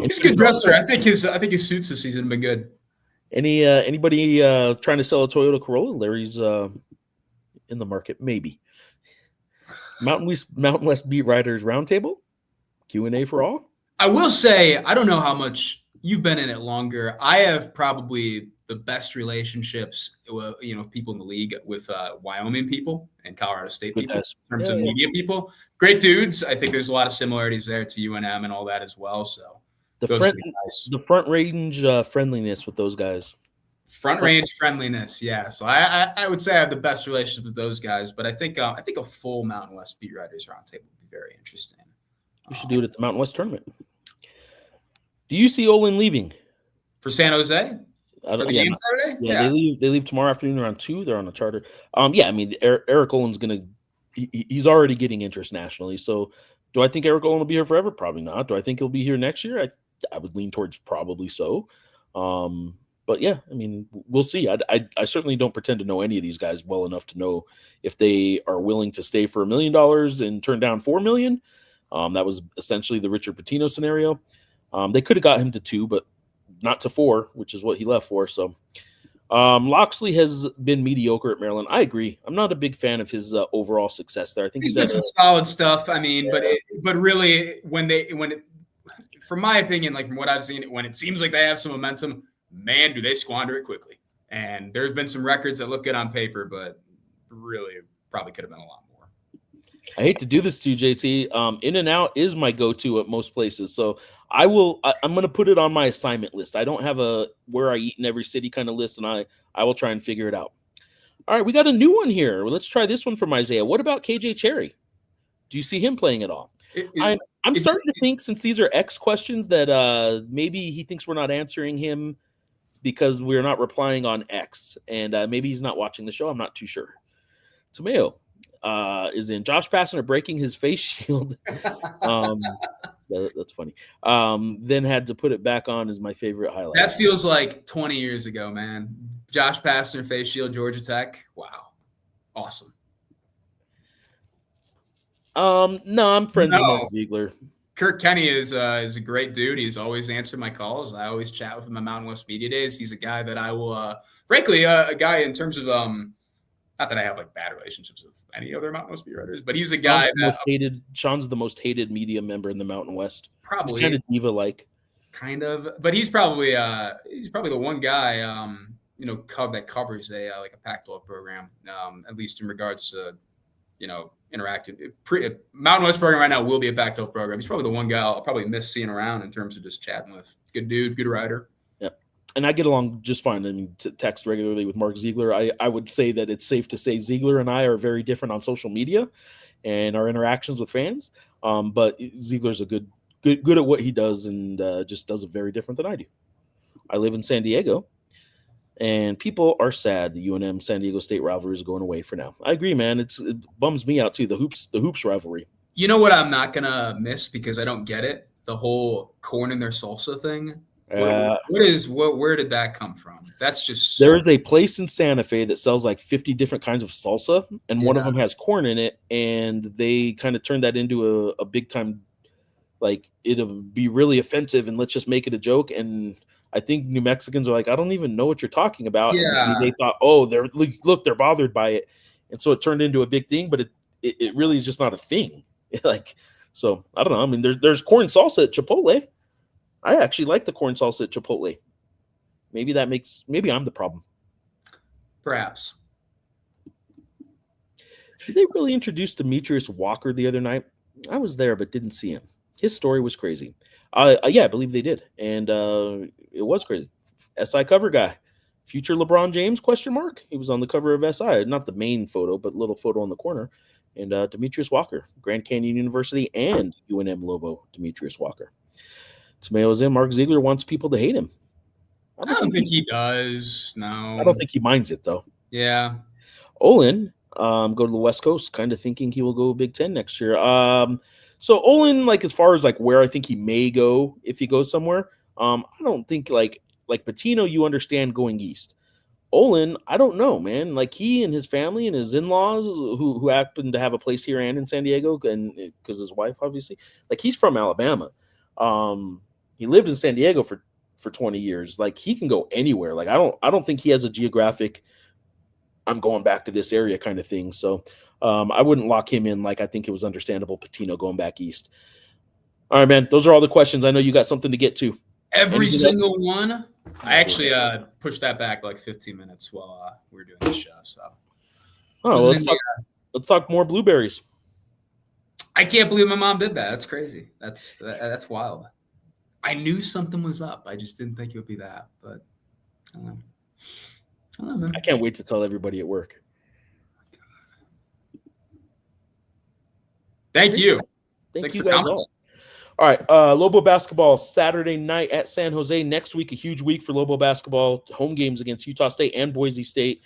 He's a good dresser. I think his suits this season have been good. Anybody trying to sell a Toyota Corolla? Larry's in the market, maybe. Mountain West Beat Writers Roundtable, Q&A for all. I will say, I don't know how much you've been in it longer. I have probably the best relationships, people in the league with Wyoming people and Colorado State people in terms of media people. Great dudes. I think there's a lot of similarities there to UNM and all that as well. So the front range friendliness with those guys. Front range friendliness, yeah. So I would say I have the best relationship with those guys, but I think a full Mountain West Beat Writers Roundtable would be very interesting. We should do it at the Mountain West tournament. Do you see Olin leaving for San Jose for the game Saturday? Yeah, they leave tomorrow afternoon around 2. They're on a charter. I mean Eric Olin's he's already getting interest nationally. So do I think Eric Olin will be here forever? Probably not. Do I think he'll be here next year? I would lean towards probably so. But yeah, I mean, we'll see. I certainly don't pretend to know any of these guys well enough to know if they are willing to stay for $1 million and turn down $4 million. That was essentially the Richard Pitino scenario. They could have got him to 2, but not to 4, which is what he left for. So Loxley has been mediocre at Maryland. I agree. I'm not a big fan of his overall success there. I think he's done some solid stuff. I mean, but really, from my opinion, like from what I've seen, when it seems like they have some momentum, man, do they squander it quickly. And there's been some records that look good on paper, but really probably could have been a lot more. I hate to do this to you, JT. In-N-Out is my go-to at most places, so I'm going to put it on my assignment list. I don't have a where I eat in every city kind of list, and I will try and figure it out. All right, we got a new one here. Well, let's try this one from Isaiah. What about KJ Cherry? Do you see him playing at all? I'm starting to think, since these are X questions, that maybe he thinks we're not answering him because we're not replying on X, and maybe he's not watching the show. I'm not too sure. Tomeo is in. Josh Pastner breaking his face shield. That's funny. Then had to put it back on is my favorite highlight. That feels like 20 years ago, man. Josh Pastner face shield, Georgia Tech. Wow, awesome. No, I'm friends with Mark Ziegler. Kirk Kenny is a great dude. He's always answered my calls. I always chat with him on Mountain West Media Days. He's a guy that I will, frankly, a guy in terms of, not that I have like bad relationships with any other Mountain West beat writers, but he's a guy Sean's the most hated media member in the Mountain West. Probably kind of diva-like. Kind of, but he's probably the one guy, that covers a Pac-12 program, at least in regards to, interactive. Mountain West program right now will be a Pac-12 program. He's probably the one guy I'll probably miss seeing around in terms of just chatting with. Good dude, good writer. Yeah, and I get along just fine. I mean, text regularly with Mark Ziegler. I would say that it's safe to say Ziegler and I are very different on social media and our interactions with fans. But Ziegler's a good at what he does, and just does it very different than I do. I live in San Diego. And people are sad the UNM San Diego State rivalry is going away for now. I agree, man. It bums me out too. The hoops rivalry. You know what I'm not gonna miss because I don't get it? The whole corn in their salsa thing. Where did that come from? That's just there is a place in Santa Fe that sells like 50 different kinds of salsa, and one of them has corn in it, and they kind of turned that into a big time, like it'll be really offensive, and let's just make it a joke. And I think New Mexicans are like, I don't even know what you're talking about. Yeah. And they thought, oh, they're bothered by it. And so it turned into a big thing, but it really is just not a thing. So I don't know. I mean, there's corn salsa at Chipotle. I actually like the corn salsa at Chipotle. Maybe I'm the problem. Perhaps. Did they really introduce Demetrius Walker the other night? I was there, but didn't see him. His story was crazy. Yeah, I believe they did. And it was crazy. SI cover guy. Future LeBron James, ? He was on the cover of SI. Not the main photo, but little photo in the corner. And Demetrius Walker, Grand Canyon University and UNM Lobo, Demetrius Walker. Tomatoes in. Mark Ziegler wants people to hate him. I don't think he does. No. I don't think he minds it, though. Yeah. Olin, go to the West Coast, kind of thinking he will go Big Ten next year. So Olin, as far as where I think he may go if he goes somewhere, I don't think like Pitino, you understand going east. Olin, I don't know, man. He and his family and his in-laws who happen to have a place here and in San Diego, and because his wife, obviously, he's from Alabama. He lived in San Diego for 20 years. He can go anywhere. I don't think he has a geographic I'm going back to this area kind of thing. So I wouldn't lock him in I think it was understandable Pitino going back east. All right, man. Those are all the questions. I know you got something to get to. Every single one. I actually pushed that back 15 minutes while we were doing the show. So, let's talk more blueberries. I can't believe my mom did that. That's crazy. That's wild. I knew something was up. I just didn't think it would be that. But I don't know, man. I can't wait to tell everybody at work. Thank you. Thanks you guys all right. Lobo basketball Saturday night at San Jose. Next week, a huge week for Lobo basketball. Home games against Utah State and Boise State.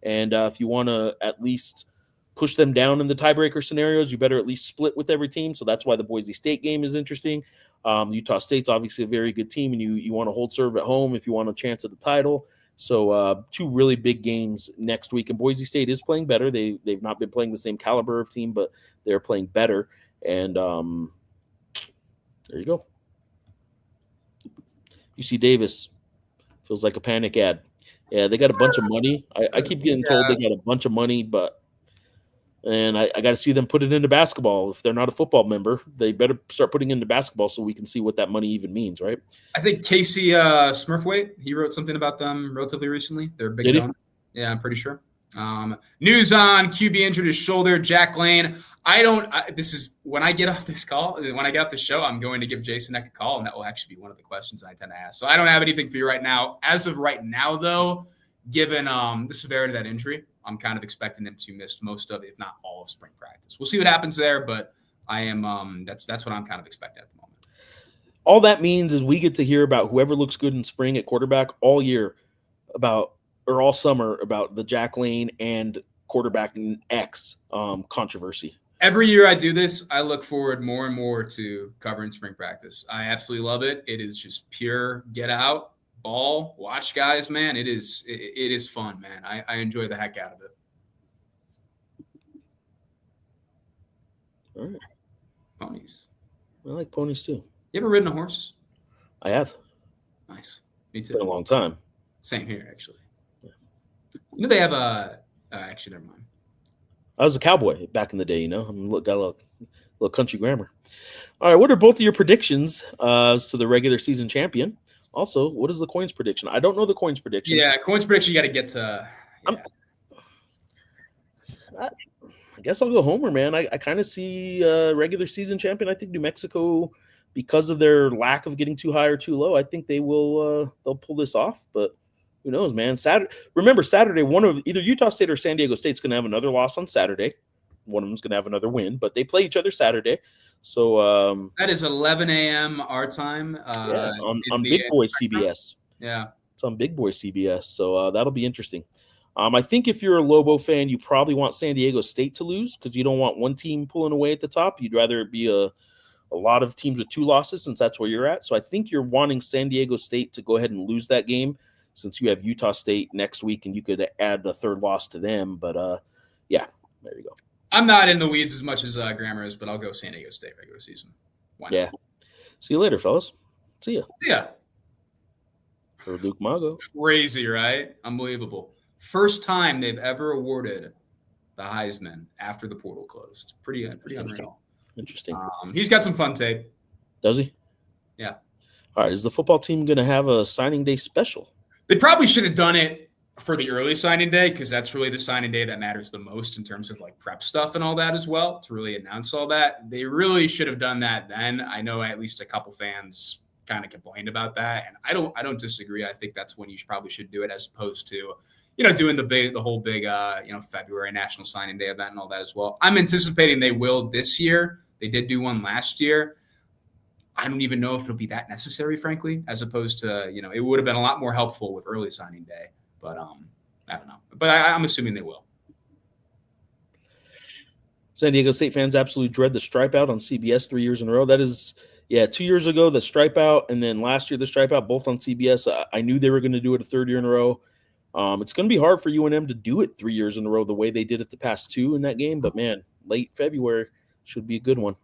And if you want to at least push them down in the tiebreaker scenarios, you better at least split with every team. So that's why the Boise State game is interesting. Utah State's obviously a very good team, and you want to hold serve at home if you want a chance at the title. So two really big games next week. And Boise State is playing better. They've not been playing the same caliber of team, but they're playing better. And there you go. UC Davis feels like a panic ad. Yeah, they got a bunch of money. I keep getting told they got a bunch of money, but And I got to see them put it into basketball. If they're not a football member, they better start putting it into basketball so we can see what that money even means, right? I think Casey Smurfwaite, he wrote something about them relatively recently. They're a big donor. Yeah, I'm pretty sure. News on QB injured his shoulder, Jack Lane. This is when I get off this call, when I get off the show, I'm going to give Jason Eck a call, and that will actually be one of the questions I tend to ask. So I don't have anything for you right now. As of right now, though, given the severity of that injury, I'm kind of expecting him to miss most of, if not all of spring practice. We'll see what happens there, but I am that's what I'm kind of expecting at the moment. All that means is we get to hear about whoever looks good in spring at quarterback all year or all summer about the Jack Lane and quarterback X controversy. Every year I do this, I look forward more and more to covering spring practice. I absolutely love it. It is just pure get out, ball, watch guys, man. It is fun, man. I enjoy the heck out of it. All right. Ponies. I like ponies too. You ever ridden a horse? I have. Nice. Me too. It's been a long time. Same here, actually. Yeah. You know they have actually, never mind. I was a cowboy back in the day, got a little country grammar. All right, what are both of your predictions to the regular season champion? Also, what is the coins prediction? I don't know the coins prediction. Yeah, coins prediction, you got to get to. Yeah. I guess I'll go Homer, man. I kind of see regular season champion. I think New Mexico, because of their lack of getting too high or too low, I think they will they'll pull this off. But who knows, man? Remember, Saturday, one of either Utah State or San Diego State's going to have another loss on Saturday. One of them's going to have another win, but they play each other Saturday. So that is 11 a.m. our time. On Big Boy CBS. Yeah, it's on Big Boy CBS. So that'll be interesting. I think if you're a Lobo fan, you probably want San Diego State to lose because you don't want one team pulling away at the top. You'd rather it be a lot of teams with 2 losses since that's where you're at. So I think you're wanting San Diego State to go ahead and lose that game since you have Utah State next week and you could add a third loss to them. But, yeah, there you go. I'm not in the weeds as much as Grammer is, but I'll go San Diego State regular season. Why not? Yeah. See you later, fellas. See ya. See ya. For Luke Mago. Crazy, right? Unbelievable. First time they've ever awarded the Heisman after the portal closed. Pretty unreal. Interesting. He's got some fun tape. Does he? Yeah. All right. Is the football team going to have a signing day special? They probably should have done it for the early signing day because that's really the signing day that matters the most in terms of like prep stuff and all that as well, to really announce all that. They really should have done that then. I know at least a couple fans kind of complained about that, and I don't disagree. I think that's when you probably should do it as opposed to doing the whole big February National Signing Day event and all that as well. I'm anticipating they will this year. They did do one last year. I don't even know if it'll be that necessary, frankly, as opposed to, it would have been a lot more helpful with early signing day. But I don't know. But I'm assuming they will. San Diego State fans absolutely dread the stripe out on CBS 3 years in a row. That is, 2 years ago, the stripe out, and then last year, the stripe out, both on CBS. I knew they were going to do it a third year in a row. It's going to be hard for UNM to do it 3 years in a row the way they did it the past 2 in that game. But, man, late February should be a good one.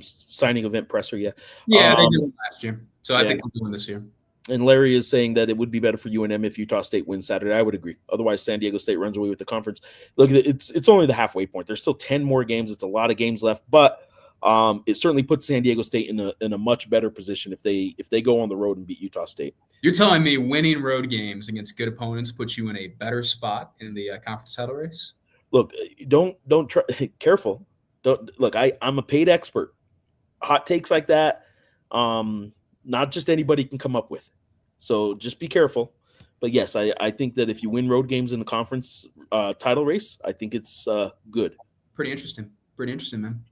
Signing event presser, yeah. Yeah, they did it last year. So I think they'll do it this year. And Larry is saying that it would be better for UNM if Utah State wins Saturday. I would agree. Otherwise, San Diego State runs away with the conference. Look, it's only the halfway point. There's still 10 more games. It's a lot of games left. But it certainly puts San Diego State in a much better position if they go on the road and beat Utah State. You're telling me winning road games against good opponents puts you in a better spot in the conference title race? Look, don't try. Careful. Don't look. I'm a paid expert. Hot takes like that, not just anybody can come up with. So just be careful. But yes, I think that if you win road games in the conference title race, I think it's good. Pretty interesting. Pretty interesting, man.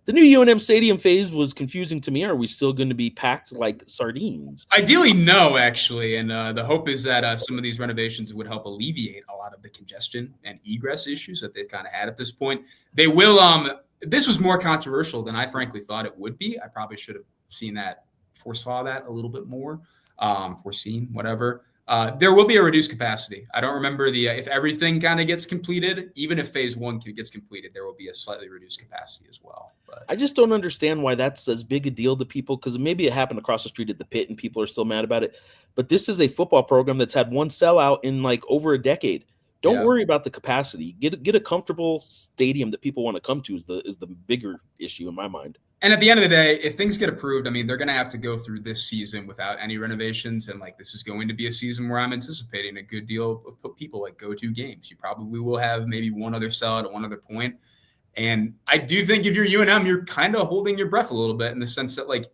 The new UNM stadium phase was confusing to me. Are we still going to be packed like sardines? Ideally, no, actually. And the hope is that some of these renovations would help alleviate a lot of the congestion and egress issues that they've kind of had at this point. They will this was more controversial than I frankly thought it would be. I probably should have foresaw that a little bit more, foreseen, whatever. There will be a reduced capacity. I don't remember if everything kind of gets completed, even if phase 1 gets completed, there will be a slightly reduced capacity as well. But I just don't understand why that's as big a deal to people, because maybe it happened across the street at the Pit and people are still mad about it. But this is a football program that's had one sellout in like over a decade. Don't worry about the capacity. Get a comfortable stadium that people want to come to is the bigger issue in my mind. And at the end of the day, if things get approved, I mean, they're going to have to go through this season without any renovations. And like, this is going to be a season where I'm anticipating a good deal of people like go to games. You probably will have maybe one other sellout at one other point. And I do think if you're UNM, you're kind of holding your breath a little bit in the sense that like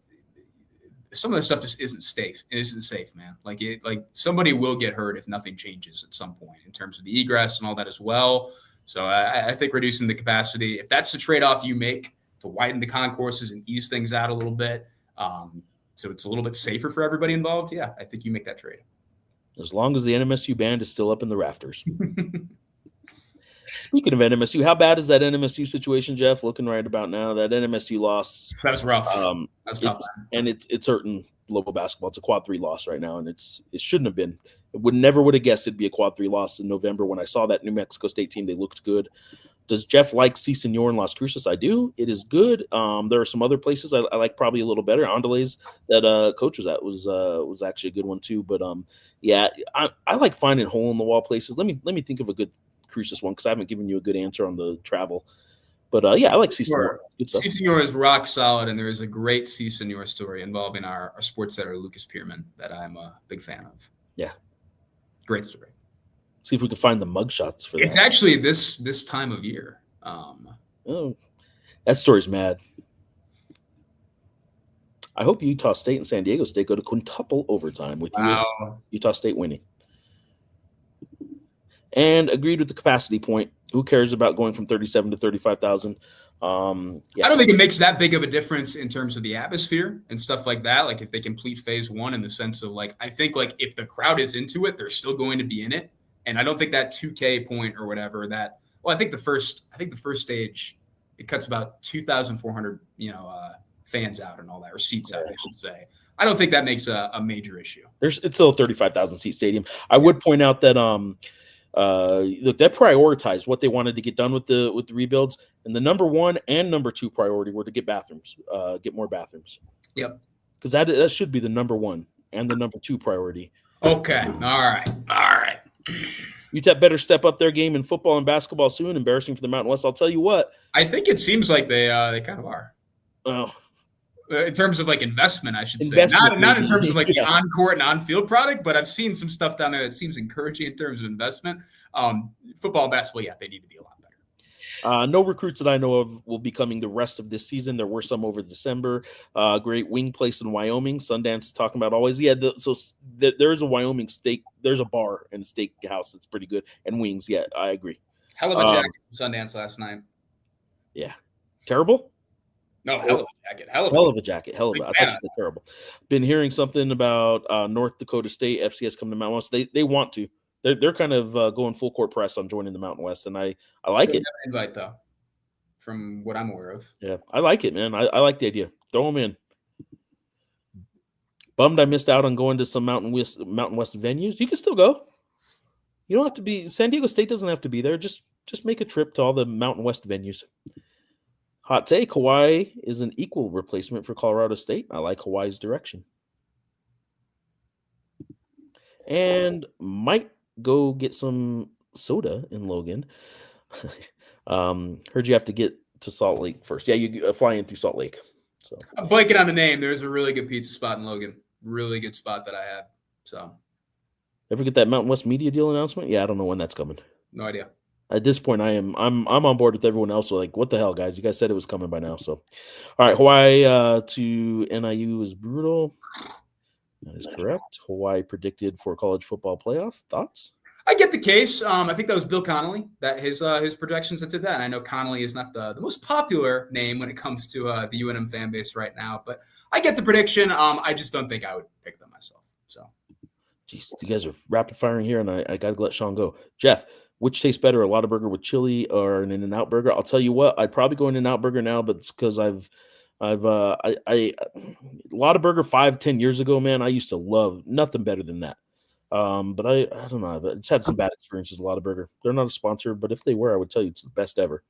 some of the stuff just isn't safe. It isn't safe, man. Like somebody will get hurt if nothing changes at some point in terms of the egress and all that as well. So I think reducing the capacity, if that's the trade-off you make to widen the concourses and ease things out a little bit, so it's a little bit safer for everybody involved, yeah, I think you make that trade. As long as the NMSU band is still up in the rafters. Speaking of NMSU, how bad is that NMSU situation, Geoff? Looking right about now, that NMSU loss. That was rough. That's tough. And it's hurting Lobo basketball. It's a quad 3 loss right now, and it shouldn't have been. Never would have guessed it'd be a quad 3 loss in November. When I saw that New Mexico State team, they looked good. Does Geoff like C Senor in Las Cruces? I do. It is good. There are some other places I like probably a little better. Andale's that coach was at was actually a good one too. But yeah, I like finding hole in the wall places. Let me think of a good Cruces one because I haven't given you a good answer on the travel. But yeah, I like C Senor. C Senor is rock solid, and there is a great C Senor story involving our sports editor Lucas Pierman that I'm a big fan of. Yeah, great story. See if we can find the mugshots for that. It's actually this time of year. Oh, that story's mad. I hope Utah State and San Diego State go to quintuple overtime with Utah State winning. And agreed with the capacity point. Who cares about going from 37 to 35,000? Yeah. I don't think it makes that big of a difference in terms of the atmosphere and stuff like that. Like if they complete phase 1 in the sense of like, I think like if the crowd is into it, they're still going to be in it. And I don't think that 2K point or whatever that, well, I think the first stage, it cuts about 2,400, fans out and all that, or seats out, I should say. I don't think that makes a major issue. It's still a 35,000 seat stadium. I would point out that, look, that prioritized what they wanted to get done with the rebuilds, and the number 1 and number 2 priority were to get bathrooms, get more bathrooms. Yep. Because that should be the number 1 and the number 2 priority. Okay. All right. UTEP better step up their game in football and basketball soon. Embarrassing for the Mountain West. I'll tell you what. I think it seems like they kind of are. Oh. In terms of like investment, I should say. Not in terms of like the on-court and on-field product, but I've seen some stuff down there that seems encouraging in terms of investment. Football and basketball, yeah, they need to be a lot better. No recruits that I know of will be coming the rest of this season. There were some over December. Great wing place in Wyoming. Sundance talking about always. Yeah, there's a Wyoming steak. There's a bar and a steak house that's pretty good. And wings, yeah, I agree. Hell of a jacket from Sundance last night. Yeah. Terrible? No, hell of a jacket. Hell of a jacket. I thought you said terrible. Been hearing something about North Dakota State FCS coming to Mountain West. They want to. They're kind of going full court press on joining the Mountain West, and I like it. Invite though, from what I'm aware of. Yeah, I like it, man. I like the idea. Throw them in. Bummed I missed out on going to some Mountain West venues. You can still go. You don't have to be. San Diego State doesn't have to be there. Just make a trip to all the Mountain West venues. Hot take, Hawaii is an equal replacement for Colorado State. I like Hawaii's direction. And might go get some soda in Logan. Heard you have to get to Salt Lake first. Yeah, you fly in through Salt Lake. So I'm blanking on the name. There's a really good pizza spot in Logan. Really good spot that I had. So ever get that Mountain West media deal announcement? Yeah, I don't know when that's coming. No idea. At this point, I'm on board with everyone else. Like, what the hell, guys? You guys said it was coming by now. So, all right, Hawaii to NIU is brutal. That is correct. Hawaii predicted for college football playoff. Thoughts? I get the case. I think that was Bill Connolly that his projections that did that. And I know Connolly is not the most popular name when it comes to the UNM fan base right now, but I get the prediction. I just don't think I would pick them myself. So, jeez, you guys are rapid firing here, and I got to let Sean go. Geoff, which tastes better, a Lotta Burger with chili or an In-N-Out burger? I'll tell you what, I'd probably go In-N-Out burger now, but it's because I've Lotta Burger 5-10 years ago, man, I used to love nothing better than that. But I don't know. I just had some bad experiences with Lotta Burger. They're not a sponsor, but if they were, I would tell you it's the best ever.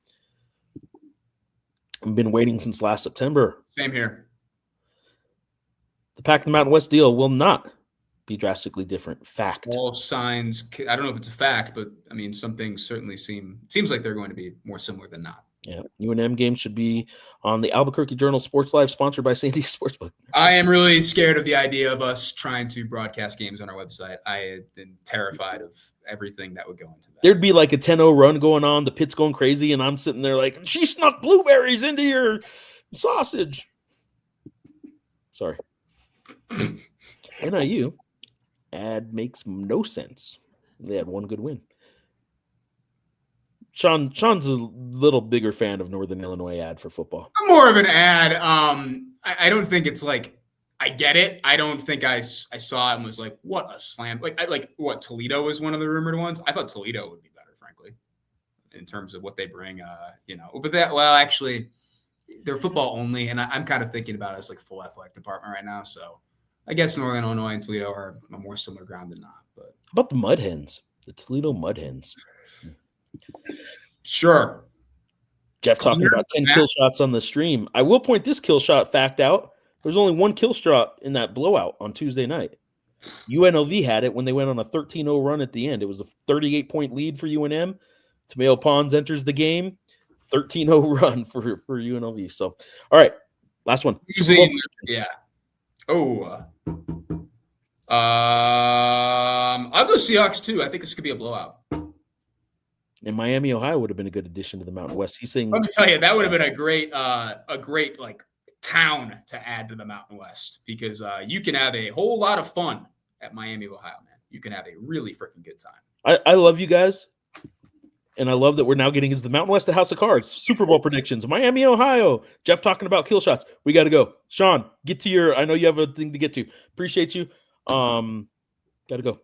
I've been waiting since last September. Same here. The Pack the Mountain West deal will not be drastically different. Fact. All signs, I don't know if it's a fact, but I mean, some things certainly seems like they're going to be more similar than not. Yeah, UNM game should be on the Albuquerque Journal Sports Live, sponsored by San Diego Sportsbook. I am really scared of the idea of us trying to broadcast games on our website. I have been terrified of everything that would go into that. There'd be like a 10-0 run going on, the pit's going crazy, and I'm sitting there like, she snuck blueberries into your sausage. Sorry. NIU ad makes no sense. They had one good win. Sean's a little bigger fan of Northern Illinois ad for football. I'm more of an ad. I don't think it's like, I get it. I don't think I saw it and was like, what a slam. What Toledo was one of the rumored ones. I thought Toledo would be better, frankly, in terms of what they bring, but actually they're football only. And I'm kind of thinking about it as like full athletic department right now. So I guess Northern Illinois and Toledo are a more similar ground than not, but how about the Mud Hens, the Toledo Mud Hens? Sure. Jeff talking about 10 kill shots on the stream. I will point this kill shot fact out. There's only one kill shot in that blowout on Tuesday night. UNLV had it when they went on a 13-0 run at the end. It was a 38-point lead for UNM. Tomato Ponds enters the game. 13-0 run for UNLV. So, all right, last one. Yeah. Oh. I'll go Seahawks too. I think this could be a blowout. And Miami, Ohio would have been a good addition to the Mountain West. He's saying, let me tell you, that would have been a great like town to add to the Mountain West, because you can have a whole lot of fun at Miami, Ohio, man. You can have a really freaking good time. I love you guys. And I love that we're now getting is the Mountain West a house of cards. Super Bowl predictions. Miami, Ohio. Jeff talking about kill shots. We got to go. Sean, get to your, I know you have a thing to get to. Appreciate you. Got to go.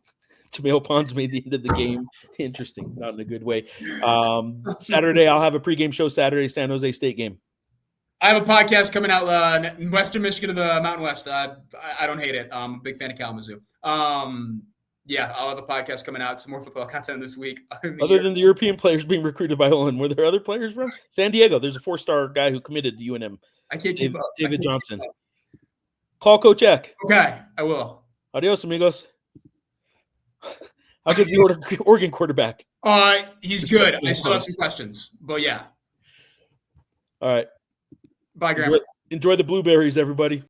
Tomato Ponds made the end of the game interesting, not in a good way. Saturday, I'll have a pregame show Saturday, San Jose State game. I have a podcast coming out in Western Michigan to the Mountain West. I don't hate it. I'm a big fan of Kalamazoo. Yeah, I'll have a podcast coming out. Some more football content this week. Other than the European players being recruited by Olin, were there other players from San Diego? There's a 4-star guy who committed to UNM. I can't keep up. David Johnson. Call Coach Eck. Okay, I will. Adios, amigos. How good the Oregon quarterback? He's good. I still have some questions, but yeah. All right. Bye, Grandma. Enjoy the blueberries, everybody.